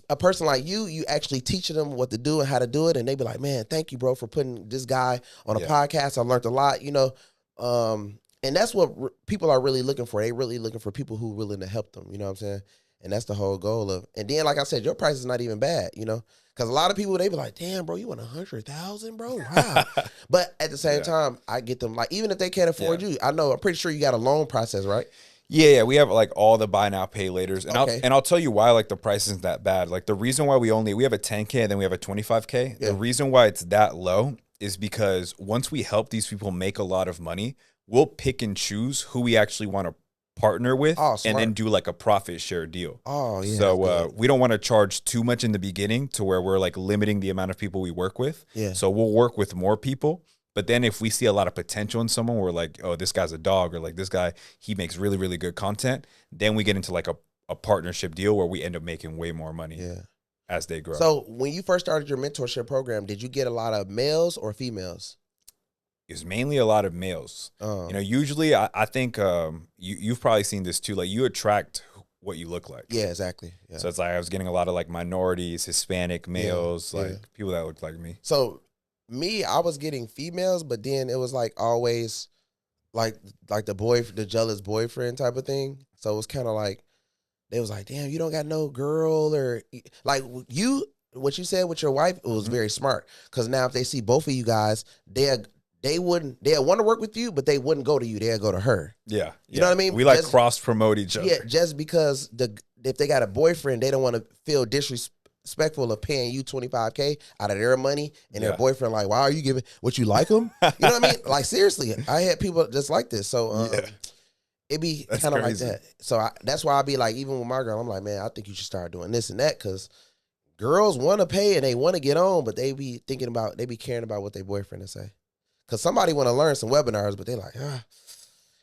a person like you actually teaching them what to do and how to do it, and they be like, man, thank you, bro, for putting this guy on a podcast. I learned a lot. You know. And that's what people are really looking for. They really looking for people who are willing to help them. You know what I'm saying? And that's the whole goal of. And then, like I said, your price is not even bad. You know, because a lot of people they be like, "Damn, bro, you want 100,000, bro? Wow." But at the same time, I get them like even if they can't afford you, I'm pretty sure you got a loan process, right? Yeah, we have like all the buy now pay laters, and I'll tell you why like the price isn't that bad. Like the reason why we have a 10K and then we have a 25K. Yeah. The reason why it's that low is because once we help these people make a lot of money, we'll pick and choose who we actually want to partner with and then do like a profit share deal. Oh, yeah. So we don't want to charge too much in the beginning to where we're like limiting the amount of people we work with. Yeah. So we'll work with more people. But then if we see a lot of potential in someone, we're like, oh, this guy's a dog, or like this guy, he makes really, really good content. Then we get into like a partnership deal where we end up making way more money as they grow. So when you first started your mentorship program, did you get a lot of males or females? It's mainly a lot of males. You know, usually I think you've probably seen this too. Like you attract what you look like. Yeah, exactly. Yeah. So it's like I was getting a lot of like minorities, Hispanic males, people that look like me. So me, I was getting females, but then it was like always like the jealous boyfriend type of thing. So it was kind of like they was like, damn, you don't got no girl, or like what you said with your wife, it was very smart. Because now if they see both of you guys, they'd want to work with you, but they wouldn't go to you. They'd go to her. Yeah. You know what I mean? We like cross promote each other. Yeah, just because if they got a boyfriend, they don't want to feel disrespectful of paying you $25K out of their money, and their boyfriend like, why are you giving what you like them? You know what I mean? Like seriously, I had people just like this. So it be kind of like that. So that's why I be like, even with my girl, I'm like, man, I think you should start doing this and that, because girls want to pay and they want to get on, but they be caring about what their boyfriend is say. Because somebody want to learn some webinars, but they like,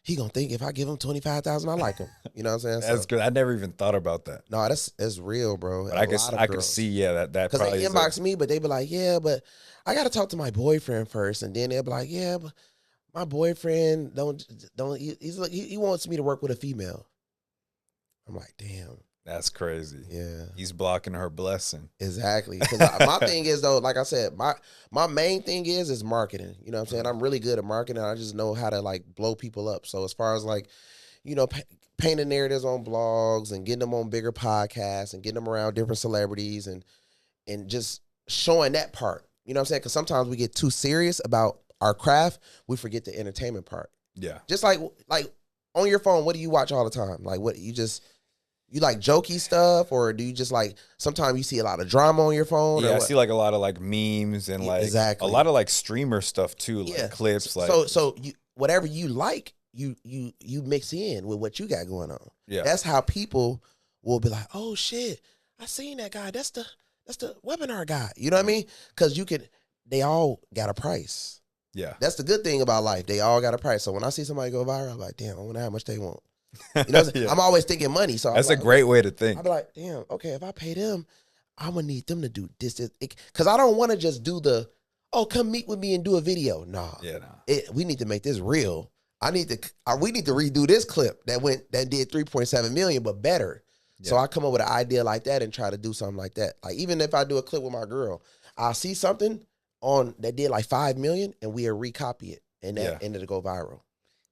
he gonna think if I give him $25,000, I like him. You know what I'm saying? That's good. I never even thought about that. No, that's real, bro. But I could see, that because they inbox me, but they be like, yeah, but I gotta talk to my boyfriend first, and then they'll be like, yeah, but my boyfriend don't he wants me to work with a female. I'm like, damn. That's crazy. Yeah. He's blocking her blessing. Exactly. Because my thing is, though, like I said, my main thing is marketing. You know what I'm saying? I'm really good at marketing. I just know how to like blow people up. So as far as like, you know, painting narratives on blogs and getting them on bigger podcasts and getting them around different celebrities and just showing that part. You know what I'm saying? Because sometimes we get too serious about our craft, we forget the entertainment part. Yeah. Just like on your phone, what do you watch all the time? Like what you like jokey stuff, or do you just like sometimes you see a lot of drama on your phone? Yeah, or I what? see like a lot of like memes and like exactly. a lot of like streamer stuff too, like clips. Like so you whatever you like, you mix in with what you got going on. Yeah, that's how people will be like, oh shit, I seen that guy. That's the webinar guy. You know what I mean? Because they all got a price. Yeah, that's the good thing about life. They all got a price. So when I see somebody go viral, I'm like, damn, I wonder how much they want. You know, yeah. I'm always thinking money. So that's a great way to think. I'll be like, damn, okay, if I pay them, I'm gonna need them to do this, because I don't want to just do come meet with me and do a video. Nah, we need to make this real. We need to redo this clip that did 3.7 million, but better. Yeah. So I come up with an idea like that and try to do something like that. Like even if I do a clip with my girl, I'll see something on that did like 5 million and we'll recopy it and it'll go viral.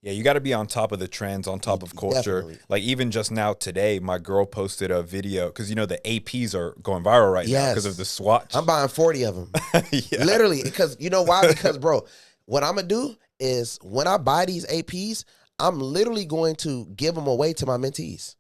Yeah, you got to be on top of the trends, on top of culture. Definitely. Like even just now today, my girl posted a video because you know the APs are going viral right now because of the swatch. I'm buying 40 of them, literally. Because you know why? Because bro, what I'm gonna do is when I buy these APs, I'm literally going to give them away to my mentees.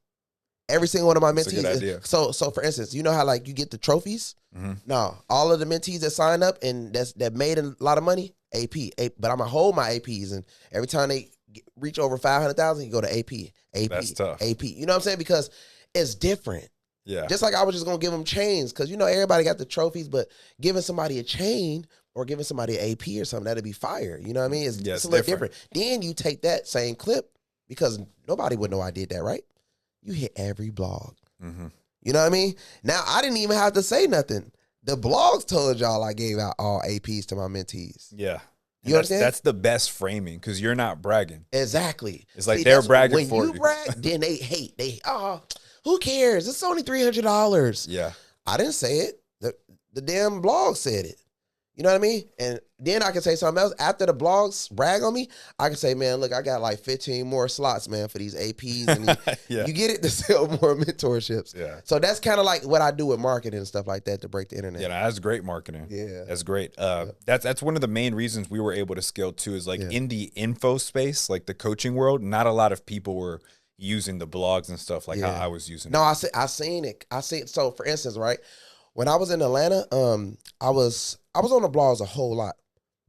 Every single one of my mentees. That's a good idea. So for instance, you know how like you get the trophies? Mm-hmm. No, all of the mentees that sign up and that made a lot of money, AP. But I'm gonna hold my APs, and every time they reach over 500,000, you go to AP. That's tough. AP. You know what I'm saying? Because it's different. Yeah. Just like I was just gonna give them chains, because you know everybody got the trophies, but giving somebody a chain or giving somebody an AP or something, that'd be fire. You know what I mean? It's a little different. Then you take that same clip, because nobody would know I did that, right? You hit every blog. Mm-hmm. You know what I mean? Now I didn't even have to say nothing. The blogs told y'all I gave out all APs to my mentees. Yeah. You understand? That's the best framing, because you're not bragging. Exactly. It's like they're bragging for you. When you brag, then they hate. Who cares? It's only $300. Yeah. I didn't say it. The damn blog said it. You know what I mean? And then I can say something else. After the blogs brag on me, I can say, man, look, I got like 15 more slots, man, for these APs. And you get it to sell more mentorships. Yeah. So that's kind of like what I do with marketing and stuff like that to break the internet. Yeah, that's great marketing. Yeah. That's great. That's one of the main reasons we were able to scale too, is like in the info space, like the coaching world, not a lot of people were using the blogs and stuff like how I was using it. No, I seen it. So for instance, right, when I was in Atlanta, I was on the blogs a whole lot,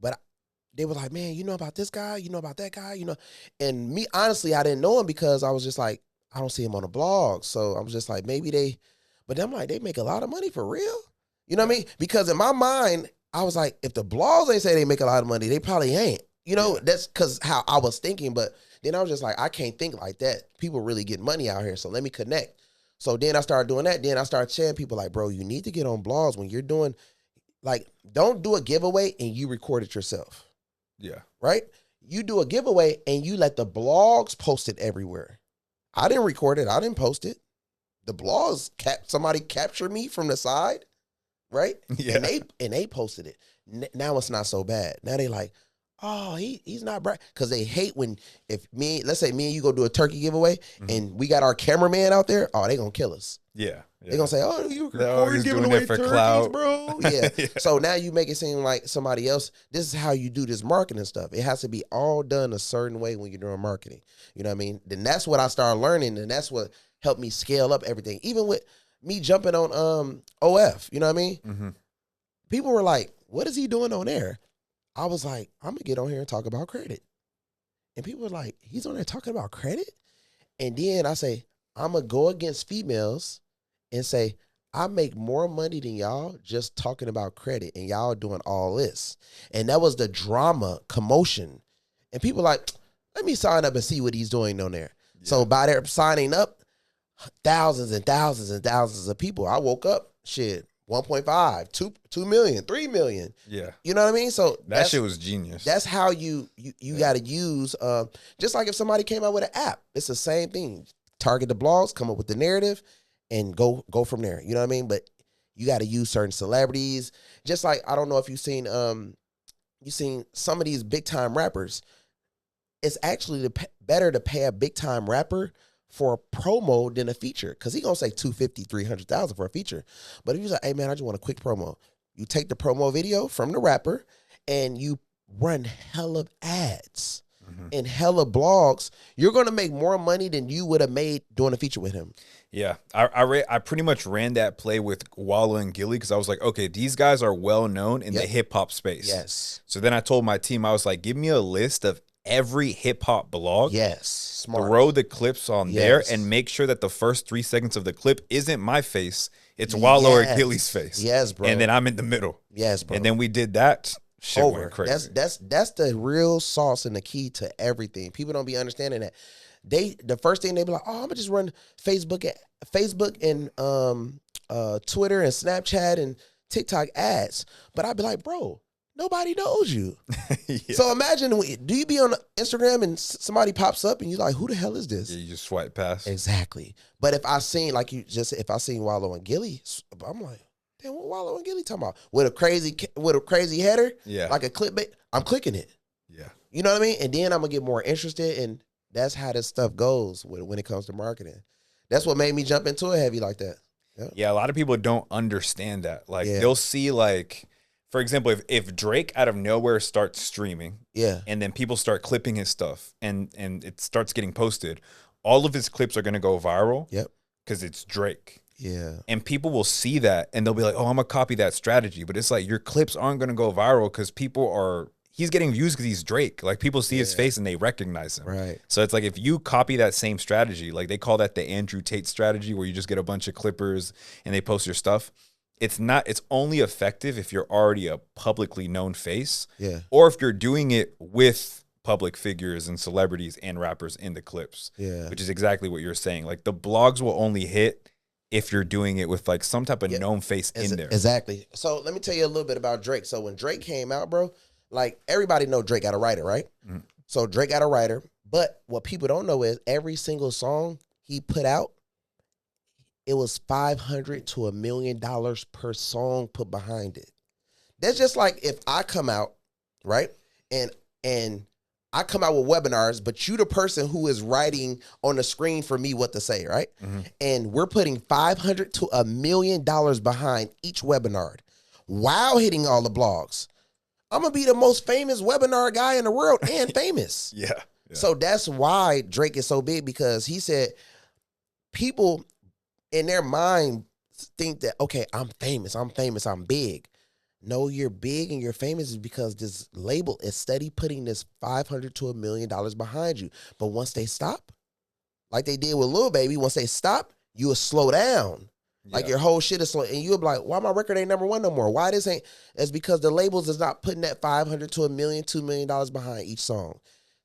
but they were like, man, you know about this guy, you know about that guy, you know, and me, honestly, I didn't know him because I was just like, I don't see him on the blog. So I was just like, maybe but I'm like, they make a lot of money for real. You know what I mean? Because in my mind, I was like, if the blogs ain't say they make a lot of money, they probably ain't. You know, that's because how I was thinking. But then I was just like, I can't think like that. People really get money out here, so let me connect. So then I started doing that. Then I started sharing people like, bro, you need to get on blogs when you're doing, like, don't do a giveaway and you record it yourself. Yeah. Right? You do a giveaway and you let the blogs post it everywhere. I didn't record it. I didn't post it. The blogs, somebody captured me from the side, right? Yeah. And they posted it. Now it's not so bad. Now they like, oh, he's not bright. Because they hate when, let's say me and you go do a turkey giveaway and we got our cameraman out there, oh, they gonna kill us. Yeah. They're gonna say, oh, you recording giving away turkeys, clout, bro. Yeah. So now you make it seem like somebody else, this is how you do this marketing stuff. It has to be all done a certain way when you're doing marketing. You know what I mean? Then that's what I started learning, and that's what helped me scale up everything. Even with me jumping on OF, you know what I mean? Mm-hmm. People were like, what is he doing on there? I was like, I'm going to get on here and talk about credit. And people were like, he's on there talking about credit? And then I say, I'm going to go against females and say, I make more money than y'all just talking about credit, and y'all doing all this. And that was the drama, commotion. And people like, let me sign up and see what he's doing on there. Yeah. So by their signing up, thousands and thousands and thousands of people. I woke up, 1.5, 2 million, 3 million. Yeah. You know what I mean? So that shit was genius. That's how you got to use, just like if somebody came out with an app, it's the same thing. Target the blogs, come up with the narrative, and go from there. You know what I mean? But you got to use certain celebrities. Just like, I don't know if you've seen some of these big time rappers. It's actually better to pay a big time rapper for a promo than a feature, because he gonna say 250, 300,000 for a feature. But if you're like, hey man, I just want a quick promo, you take the promo video from the rapper and you run hella ads and hella blogs, you're gonna make more money than you would have made doing a feature with him. Yeah, I pretty much ran that play with Wallow and Gilly, because I was like, okay, these guys are well known in the hip hop space. Yes. So then I told my team, I was like, give me a list of every hip hop blog. Yes. Smart. Throw the clips on there and make sure that the first 3 seconds of the clip isn't my face. It's Wallow or Gilly's face. Yes, bro. And then I'm in the middle. Yes, bro. And then we did that. Shit went crazy. That's the real sauce and the key to everything. People don't be understanding that. The first thing they be like, oh, I'm gonna just run Facebook and Twitter and Snapchat and TikTok ads. But I'd be like, bro, nobody knows you. So imagine, do you be on Instagram and somebody pops up and you're like, who the hell is this? Yeah, you just swipe past. Exactly. But if I seen, like you just said, if I seen Wallow and Gilly, I'm like, damn, what Wallow and Gilly talking about? With a crazy header, like a clickbait, I'm clicking it. Yeah. You know what I mean? And then I'm gonna get more interested, and that's how this stuff goes when it comes to marketing. That's what made me jump into it heavy like that. Yeah, a lot of people don't understand that. Like they'll see, like, for example, if Drake out of nowhere starts streaming, and then people start clipping his stuff and it starts getting posted, all of his clips are gonna go viral. Yep. Because it's Drake. Yeah. And people will see that and they'll be like, oh, I'm gonna copy that strategy. But it's like, your clips aren't gonna go viral because he's getting views because he's Drake. Like, people see his face and they recognize him. Right. So it's like, if you copy that same strategy, like they call that the Andrew Tate strategy, where you just get a bunch of clippers and they post your stuff. It's only effective if you're already a publicly known face. Yeah. Or if you're doing it with public figures and celebrities and rappers in the clips. Yeah. Which is exactly what you're saying. Like, the blogs will only hit if you're doing it with like some type of known face in there. Exactly. So let me tell you a little bit about Drake. So when Drake came out, bro, like, everybody know Drake got a writer, right? Mm-hmm. So Drake got a writer, but what people don't know is every single song he put out, it was $500 to $1 million per song put behind it. That's just like if I come out, right, and I come out with webinars, but you the person who is writing on the screen for me what to say, right? Mm-hmm. And we're putting $500 to $1 million behind each webinar while hitting all the blogs. I'm going to be the most famous webinar guy in the world and famous. Yeah. So that's why Drake is so big, because he said people in their mind think that, okay, I'm famous, I'm big. No, you're big and you're famous is because this label is steady putting this $500 to $1 million behind you. But once they stop, like they did with Lil Baby, once they stop, you will slow down. Like, your whole shit is slow. And you'll be like, why my record ain't #1 no more? Why this ain't? It's because the labels is not putting that $500 to $1 million, $2 million behind each song.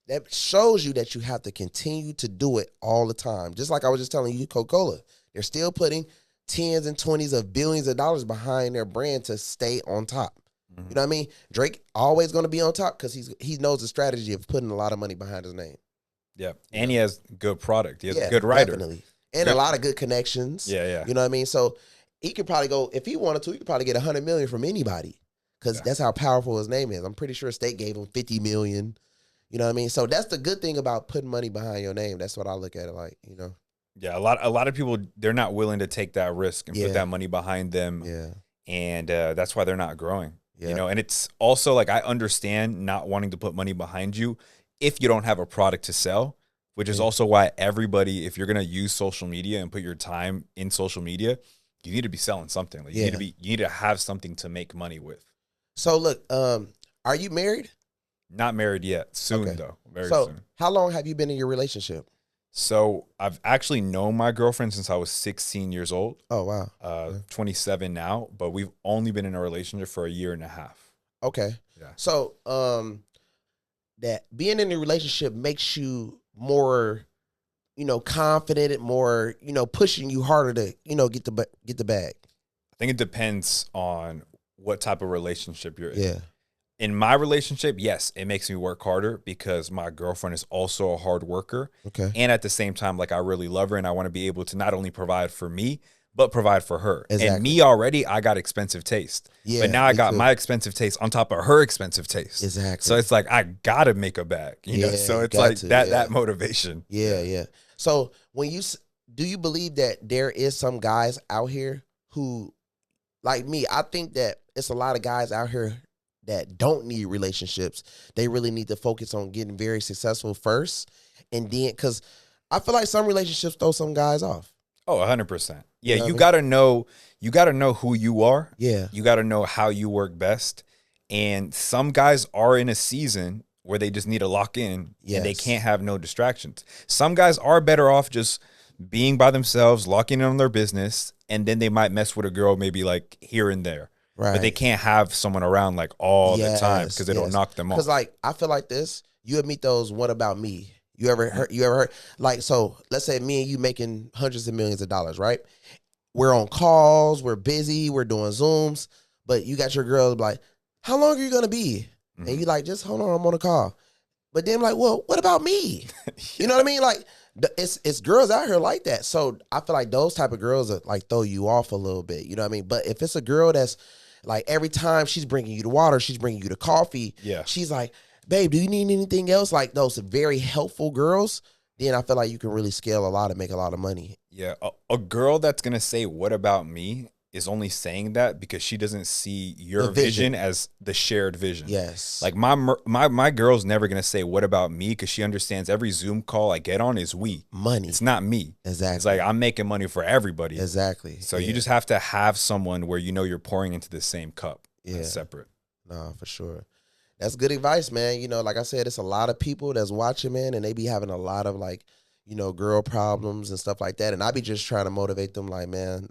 That shows you that you have to continue to do it all the time. Just like I was just telling you, Coca-Cola. They're still putting tens and 20s of billions of dollars behind their brand to stay on top. Mm-hmm. You know what I mean? Drake always going to be on top because he knows the strategy of putting a lot of money behind his name. Yeah. And he has good product. He has a good writer. Definitely. And a lot of good connections. Yeah. You know what I mean? So he could probably go, if he wanted to, he could probably get $100 million from anybody, because that's how powerful his name is. I'm pretty sure State gave him $50 million. You know what I mean? So that's the good thing about putting money behind your name. That's what I look at it like, you know? Yeah, a lot of people, they're not willing to take that risk and put that money behind them. Yeah. And that's why they're not growing. Yeah. You know, and it's also like, I understand not wanting to put money behind you if you don't have a product to sell, which is also why everybody, if you're going to use social media and put your time in social media, you need to be selling something. Like, you need to have something to make money with. So look, are you married? Not married yet. Soon though. Very soon. How long have you been in your relationship? So I've actually known my girlfriend since I was 16 years old. Oh, wow. 27 now, but we've only been in a relationship for a year and a half. Okay. Yeah. So that being in a relationship makes you more, confident and more, pushing you harder to, get the bag. I think it depends on what type of relationship you're in. Yeah. in my relationship, yes, it makes me work harder because my girlfriend is also a hard worker. Okay. And at the same time, like I really love her and I want to be able to not only provide for me, but provide for her. Exactly. And me already, I got expensive taste. Yeah, but now I me got too. my expensive taste on top of her expensive taste. Exactly. So it's like I gotta make a bag, you know. So you it's got like to, that motivation. Yeah. So do you believe that there is some guys out here who, like me, I think that it's a lot of guys out here that don't need relationships. They really need to focus on getting very successful first. And then, because I feel like some relationships throw some guys off. Oh, 100%. Yeah, You know what I mean? you gotta know who you are. Yeah. You gotta know how you work best. And some guys are in a season where they just need to lock in and they Yes. can't have no distractions. Some guys are better off just being by themselves, locking in on their business, and then they might mess with a girl maybe like here and there. Right. But they can't have someone around like all the time Yes, because it'll yes. knock them off. Because like I feel like this, you would meet those "What about me?" You ever heard like, so let's say me and you making hundreds of millions of dollars, right? We're on calls, we're busy, we're doing Zooms, but you got your girl like, how long are you gonna be? And you like, just hold on, I'm on a call. But then like, well, what about me? You know what I mean? Like it's girls out here like that. So I feel like those type of girls that like throw you off a little bit. You know what I mean? But if it's a girl that's like every time she's bringing you the water, she's bringing you the coffee. Yeah. She's like, babe, do you need anything else? Like those very helpful girls, then I feel like you can really scale a lot and make a lot of money. Yeah, a girl that's gonna say "What about me?" is only saying that because she doesn't see your The vision. vision as the shared vision. Yes. Like my girl's never gonna say "What about me?" because she understands every Zoom call I get on is we. Money. It's not me. Exactly. It's like I'm making money for everybody. Exactly. So you just have to have someone where you know you're pouring into the same cup. Yeah. That's separate. No, for sure. That's good advice, man. You know, like I said, it's a lot of people that's watching, man, and they be having a lot of like, you know, girl problems and stuff like that. And I be just trying to motivate them like, man,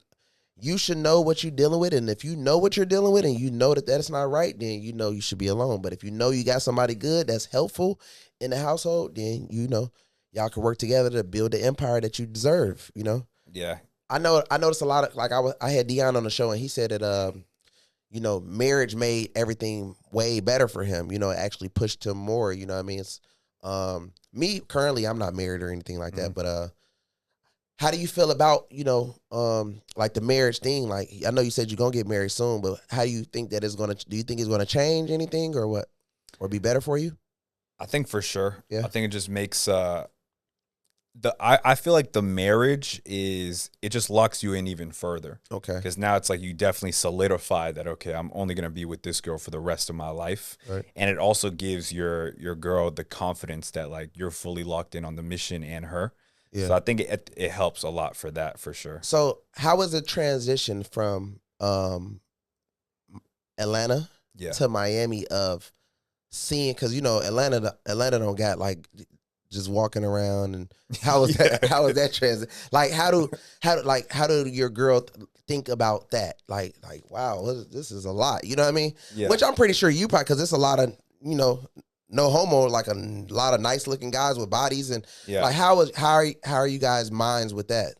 you should know what you're dealing with. And if you know what you're dealing with and you know that that's not right, then you know you should be alone. But if you know you got somebody good that's helpful in the household, then you know y'all can work together to build the empire that you deserve, you know? Yeah. I noticed a lot of, like I had Dion on the show and he said that you know, marriage made everything way better for him. You know, it actually pushed him more. You know what I mean? It's me currently, I'm not married or anything like that, but how do you feel about, you know, like the marriage thing? Like, I know you said you're gonna get married soon, but how do you think that do you think it's gonna change anything or what? Or be better for you? I think for sure. Yeah. I think it just makes I feel like the marriage it just locks you in even further. Okay. Because now it's like you definitely solidify that, okay, I'm only going to be with this girl for the rest of my life. Right. And it also gives your girl the confidence that like you're fully locked in on the mission and her. Yeah. So I think it helps a lot for that for sure. So how was the transition from Atlanta Yeah. to Miami of seeing, because you know Atlanta don't got like just walking around, and how was that? How was that transit? Like how do your girl think about that? Like wow, this is a lot. You know what I mean? Yeah. Which I'm pretty sure you probably, because it's a lot of, you know, no homo, like a lot of nice looking guys with bodies, and Yeah. like how are you guys' minds with that?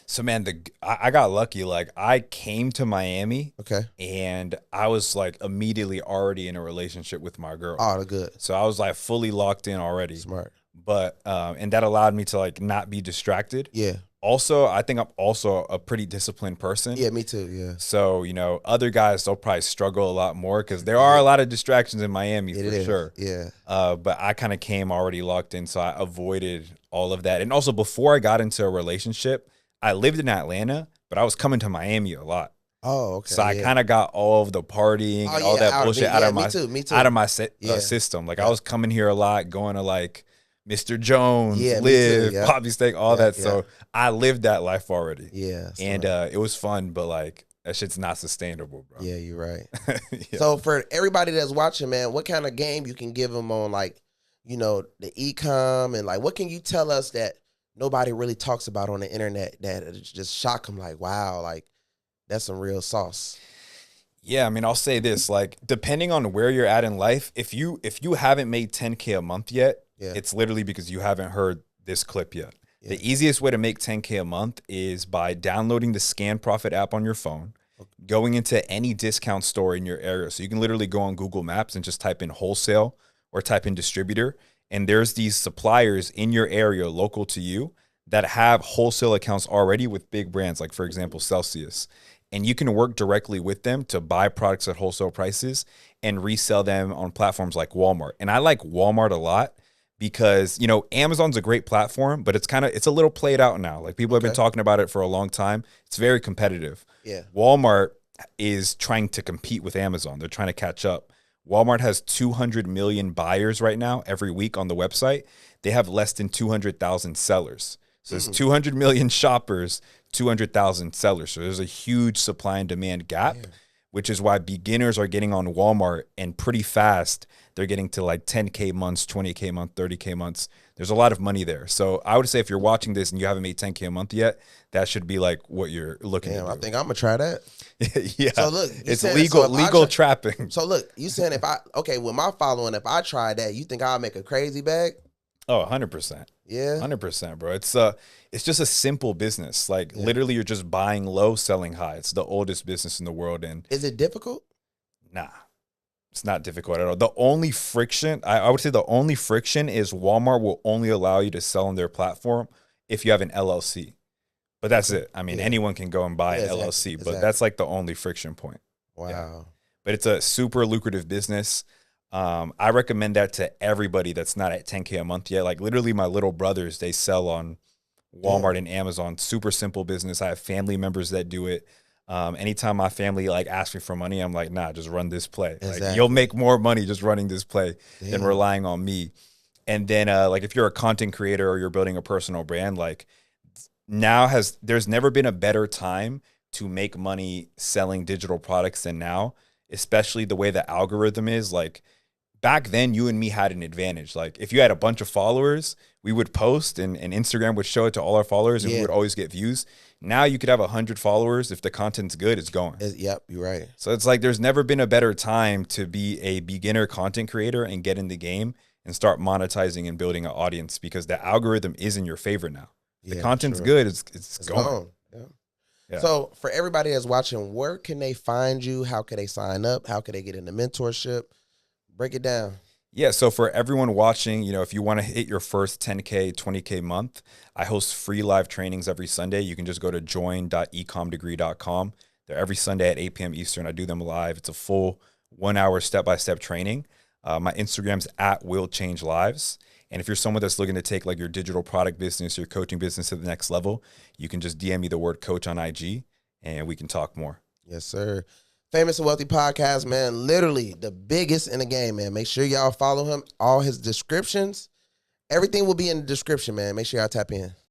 So man, I got lucky. Like I came to Miami Okay. and I was like immediately already in a relationship with my girl. Oh, good. So I was like fully locked in already. Smart. But and that allowed me to like not be distracted. Yeah. Also, I think I'm also a pretty disciplined person. Yeah, me too. Yeah. So, you know, other guys, they'll probably struggle a lot more because there are a lot of distractions in Miami It for is. sure. Yeah. But I kind of came already locked in, so I avoided all of that. And also, before I got into a relationship, I lived in Atlanta, but I was coming to Miami a lot. Oh, okay. So I kind of got all of the partying and all that bullshit out of my system. Like I was coming here a lot, going to like Mr. Jones, Yeah, me Live, too, yeah. Poppy Steak, all that. Yeah. So I lived that life already. Yeah. And it was fun, but like that shit's not sustainable, bro. Yeah, you're right. Yeah. So for everybody that's watching, man, what kind of game you can give them on, like, you know, the Ecom, and like what can you tell us that nobody really talks about on the internet that just shock them, like, wow, like that's some real sauce? Yeah, I mean, I'll say this, like, depending on where you're at in life, if you haven't made 10K a month yet, Yeah. it's literally because you haven't heard this clip yet. Yeah. The easiest way to make 10K a month is by downloading the Scan Profit app on your phone, going into any discount store in your area. So you can literally go on Google Maps and just type in wholesale or type in distributor. And there's these suppliers in your area local to you that have wholesale accounts already with big brands, like, for example, Celsius. And you can work directly with them to buy products at wholesale prices and resell them on platforms like Walmart. And I like Walmart a lot because, you know, Amazon's a great platform, but it's a little played out now. Like, people have been talking about it for a long time. It's very competitive. Yeah. Walmart is trying to compete with Amazon. They're trying to catch up. Walmart has 200 million buyers right now every week on the website. They have less than 200,000 sellers. So there's 200 million shoppers, 200,000 sellers. So there's a huge supply and demand gap, which is why beginners are getting on Walmart, and pretty fast they're getting to like 10K months, 20K month, 30K months. There's a lot of money there. So I would say if you're watching this and you haven't made 10K a month yet, that should be like what you're looking at. I think I'm gonna try that. Yeah. So look, it's legal trapping. So look, you saying with my following, if I try that, you think I'll make a crazy bag? Oh, 100%. Yeah. 100%, bro. It's just a simple business. Like, literally, you're just buying low, selling high. It's the oldest business in the world. And is it difficult? Nah, it's not difficult at all. The only friction, I would say the only friction is Walmart will only allow you to sell on their platform if you have an LLC. But that's it. I mean, anyone can go and buy an LLC, but that's like the only friction point. Wow. Yeah. But it's a super lucrative business. I recommend that to everybody that's not at 10K a month yet. Like, literally, my little brothers, they sell on Walmart and Amazon. Super simple business. I have family members that do it. Anytime my family like asks me for money, I'm like, nah, just run this play. Exactly. Like, you'll make more money just running this play than relying on me. And then like, if you're a content creator or you're building a personal brand, like, there's never been a better time to make money selling digital products than now, especially the way the algorithm is. Like, back then, you and me had an advantage. Like, if you had a bunch of followers, we would post and Instagram would show it to all our followers and we would always get views. Now you could have 100 followers. If the content's good, it's going. Yep, you're right. So it's like, there's never been a better time to be a beginner content creator and get in the game and start monetizing and building an audience, because the algorithm is in your favor now. The content's good, it's going. Yeah. So for everybody that's watching, where can they find you? How can they sign up? How can they get into mentorship? Break it down. Yeah, so for everyone watching, you know, if you want to hit your first 10K, 20K month, I host free live trainings every Sunday. You can just go to join.ecomdegree.com. They're every Sunday at 8 p.m. Eastern. I do them live. It's a full 1 hour step-by-step training. My Instagram's @willchangelives. And if you're someone that's looking to take like your digital product business, your coaching business to the next level, you can just DM me the word coach on IG and we can talk more. Yes, sir. Famous and Wealthy Podcast, man. Literally the biggest in the game, man. Make sure y'all follow him. All his descriptions. Everything will be in the description, man. Make sure y'all tap in.